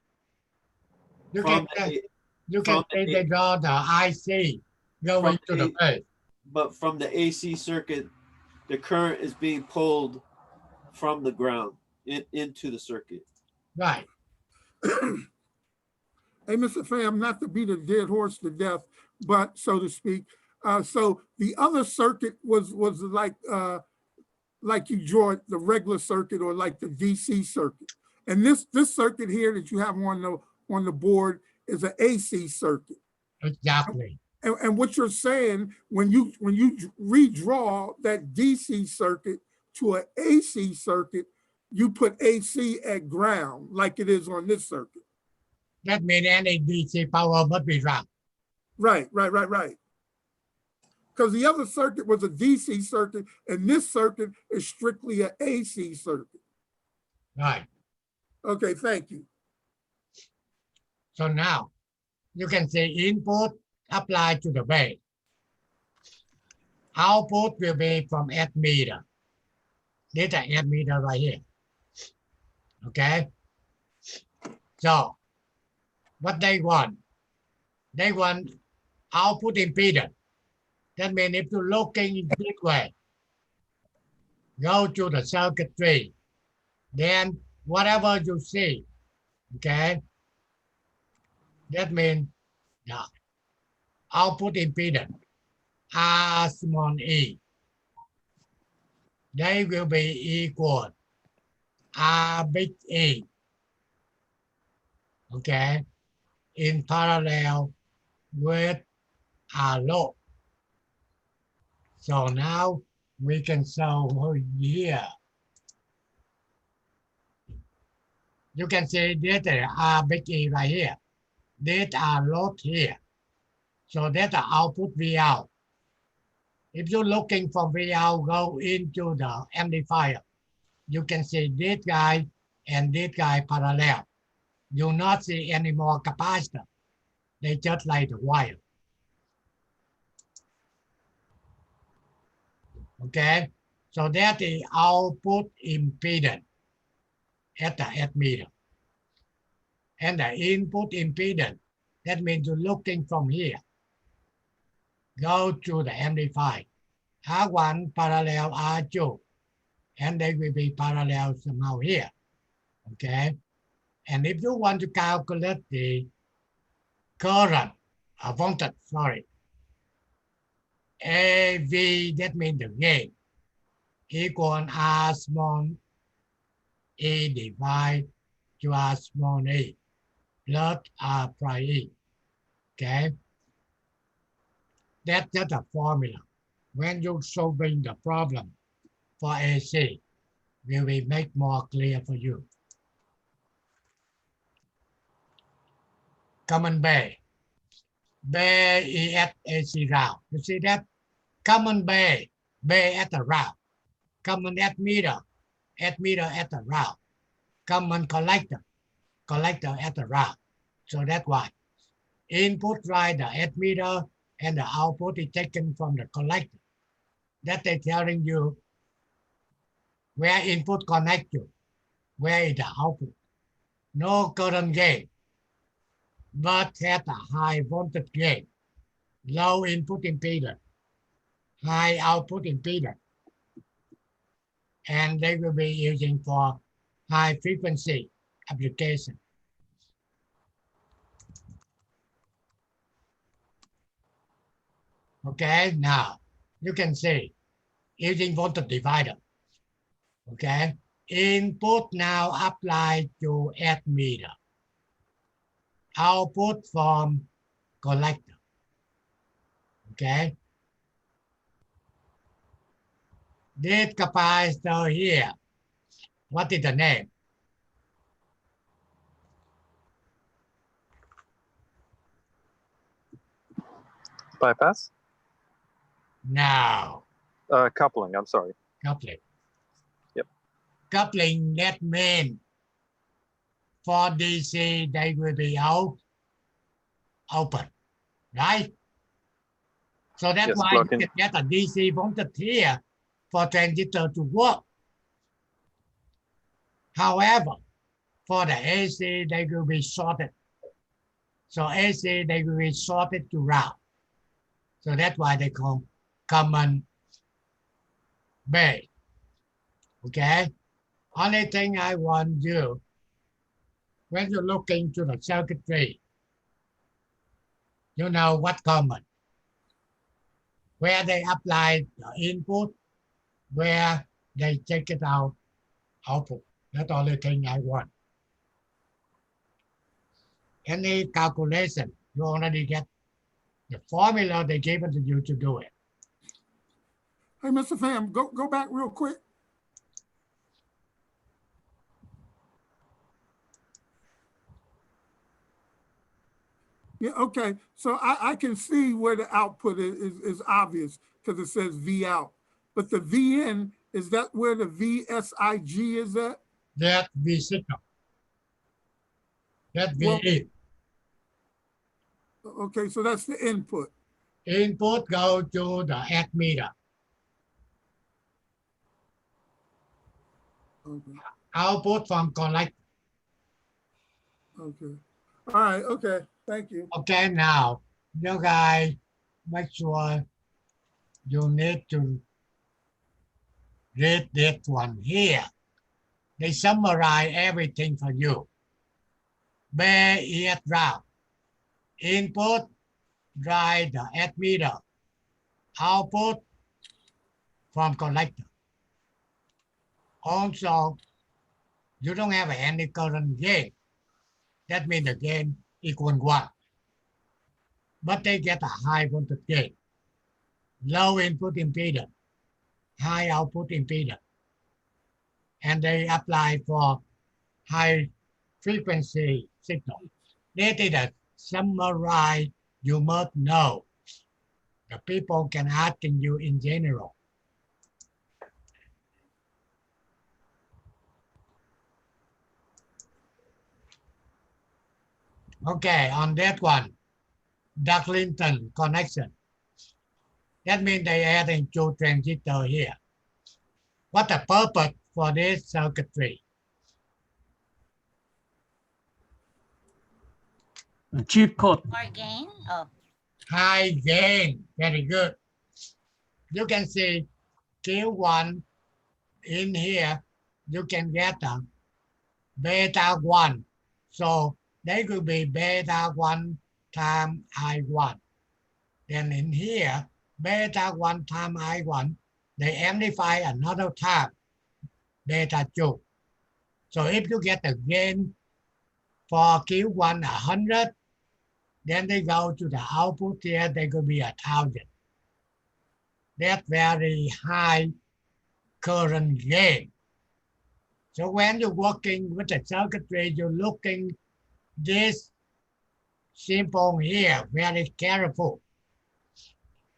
You From can the, you can from say the- they draw the IC going to the base. but from the AC circuit, the current is being pulled from the ground into the circuit. Right. Hey, Mr. Pham, not to beat a dead horse to death, but so to speak. So the other circuit was like you draw it, the regular circuit or like the DC circuit. And this circuit here that you have on the board is an AC circuit. Exactly. And what you're saying, when you redraw that DC circuit to an AC circuit, you put AC at ground like it is on this circuit. That means any DC power must be ground. Right. Because the other circuit was a DC circuit, and this circuit is strictly an AC circuit. Right. Okay, thank you. So now you can say input applied to the base. Output will be from ammeter. This is the ammeter right here. Okay. So what they want output impedance. That means if you're looking this way, go to the circuitry, then whatever you see, okay, that means the output impedance, R small e, they will be equal R big E, okay, in parallel with R low. So now we can show here. You can see this R big E right here. This are load here. So that's the output V out. If you're looking for V out, go into the amplifier. You can see this guy and this guy parallel. You not see any more capacitor. They just like the wire. Okay, so that's the output impedance at the ammeter. And the input impedance, that means you're looking from here. Go to the amplifier. R1 parallel R2, and they will be parallel somehow here. Okay, and if you want to calculate the current, voltage, sorry, AV, that means the gain, equal R small e divided to R small e plus R prime e. Okay, that's just a formula. When you're solving the problem for AC, we will make more clear for you. Common bay. Bay is at AC route. You see that? Common bay at the route. Common ammeter at the route. Common collector at the route. So that's why. Input right the ammeter and the output is taken from the collector. That they're telling you where input connect to, where is the output. No current gain, but has a high voltage gain, low input impedance, high output impedance. And they will be using for high frequency application. Okay, now you can see using voltage divider. Okay, input now applied to ammeter. Output from collector. Okay. This capacitor here, what is the name? Bypass? No. Coupling, I'm sorry. Coupling. Yep. Coupling, that means for DC, they will be open, right? So that's Yes, why you can get a DC voltage here for transistor to work. However, for the AC, they will be sorted. So AC, they will be sorted to route. So that's why they call common base. Okay? Only thing I want you, when you look into the circuitry, you know what common. Where they apply the input, where they take it out, output. That's the only thing I want. Any calculation, you already get the formula they gave it to you to do it. Hey, Mr. Pham, go back real quick. Yeah, okay. So I can see where the output is obvious because it says V out. But the VN, is that where the VSIG is at? That V signal. That V Well, in. Okay, so that's the input. Input go to the add meter. Okay. Output from collector. Okay. All right. Okay. Thank you. Okay, now you guys make sure you need to read this one here. They summarize everything for you. Base route. Input, drive the add meter. Output from collector. Also, you don't have any current gain. That means the gain equal 1. But they get a high voltage gain. Low input impedance, high output impedance. And they apply for high frequency signal. This is a summarize you must know. The people can ask you in general. Okay, on that one, Darlington connection. That means they adding 2 transistors here. What the purpose for this circuitry? Cheat code. Or gain? Oh, High gain, very good. You can see Q1 in here, you can get a beta 1. So they could be beta 1 times I1. Then in here, beta 1 times I1, they amplify another time, beta 2. So if you get a gain for Q1 100, then they go to the output here, they could be 1,000. That's very high current gain. So when you're working with the circuitry, you're looking this simple here, very careful.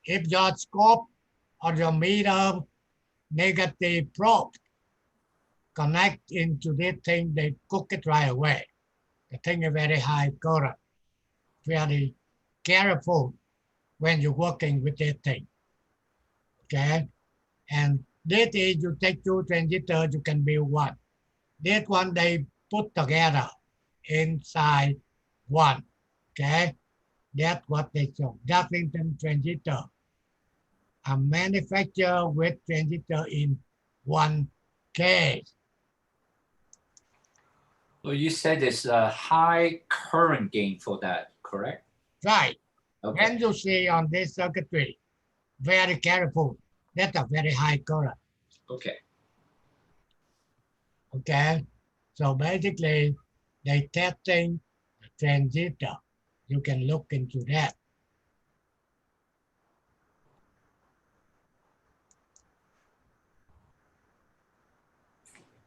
If your scope or your meter negative probe connect into this thing, they cook it right away. The thing is very high current. Very careful when you're working with this thing. Okay? And this is you take 2 transistors, you can build 1. This one they put together inside 1. Okay? That's what they show. Darlington transistor. A manufacturer with transistor in 1 case. So you said there's a high current gain for that, correct? Right. Okay. When you see on this circuitry, very careful. That's a very high current. Okay. Okay. So basically, they testing the transistor. You can look into that.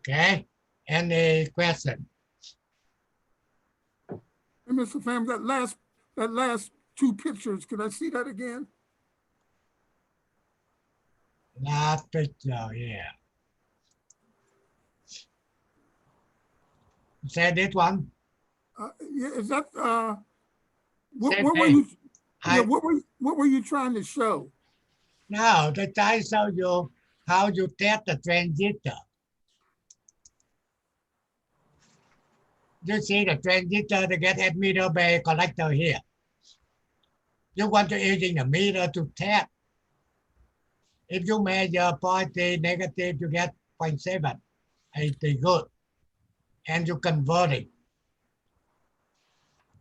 Okay. Any question? Hey, Mr. Pham, that last 2 pictures, could I see that again? Last picture, yeah. Say this one. Yeah, is that what Same were thing. you? I- Yeah, what were you trying to show? No, they try to show you how you test the transistor. You see the transistor to get emitter by collector here. You want to using the meter to tap. If you measure positive, negative, you get 0.7. It's good. And you convert it.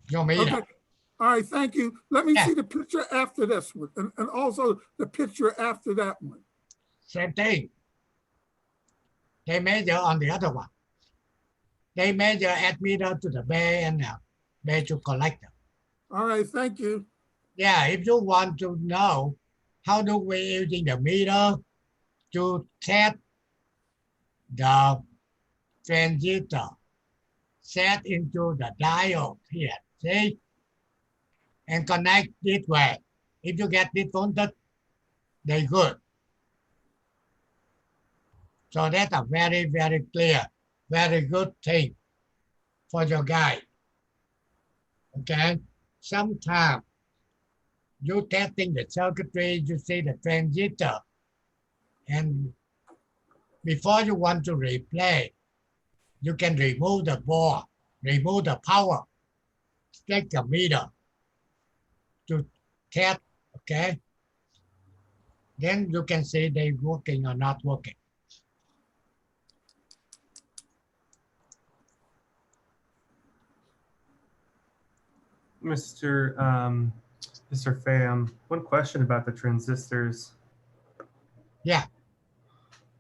Your meter. Okay. All right, thank you. Let me Yeah. see the picture after this one, and also the picture after that one. Same thing. They measure on the other one. They measure emitter to the bay and bay to collector. All right, thank you. Yeah, if you want to know how do we using the meter to test the transistor set into the diode here, see? And connect this way. If you get this voltage, they good. So that's a very, very clear, very good thing for your guy. Okay? Sometimes you testing the circuitry, you see the transistor, and before you want to replay, you can remove the board, remove the power, take the meter to test, okay? Then you can see they working or not working. Mr. Pham, one question about the transistors. Yeah.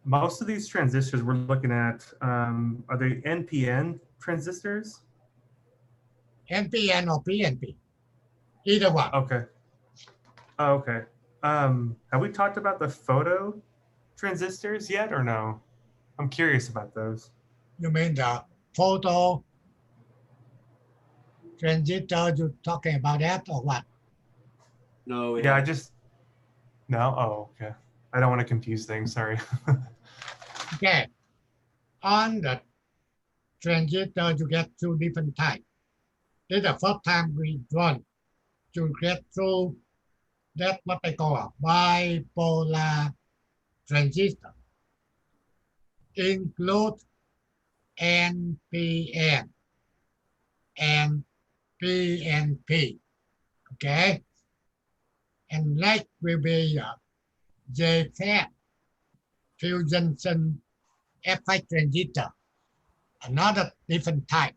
Most of these transistors we're looking at, are they NPN transistors? NPN or PNP, either one. Okay. Oh, okay. Have we talked about the photo transistors yet or no? I'm curious about those. You mean the photo transistor, you talking about that or what? No. Yeah, no. Oh, okay. I don't want to confuse things. Sorry. Okay. On the transistor, you get two different types. This is the first time we run to get through that what they call a bipolar transistor. Include NPN and PNP. Okay. And next will be JFET, fusion effect transistor, another different type.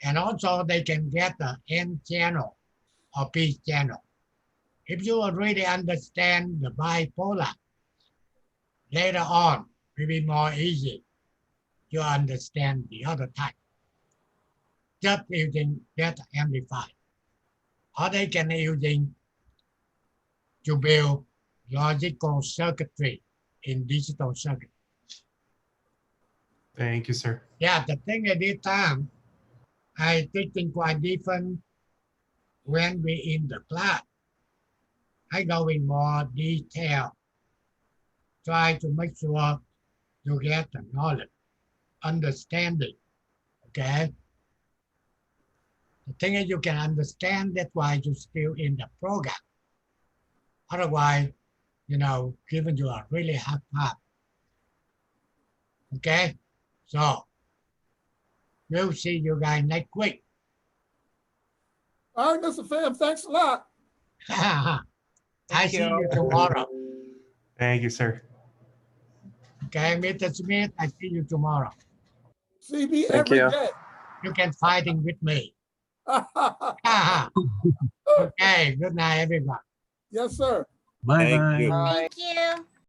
And also they can get the N channel or P channel. If you already understand the bipolar, later on will be more easy to understand the other type. Just using data amplifier. Or they can using to build logical circuitry in digital circuit. Thank you, sir. Yeah, the thing at this time, I teaching quite different when we in the class. I go in more detail, try to make sure you get the knowledge, understanding, okay? The thing is you can understand, that's why you're still in the program. Otherwise, given you a really hard part. Okay, so we'll see you guys next week. All right, Mr. Pham, thanks a lot. I see you tomorrow. Thank you, sir. Okay, Mr. Smith, I see you tomorrow. CB Thank every you. day. You can fighting with me. Okay, good night, everyone. Yes, sir. Thank you. Thank you.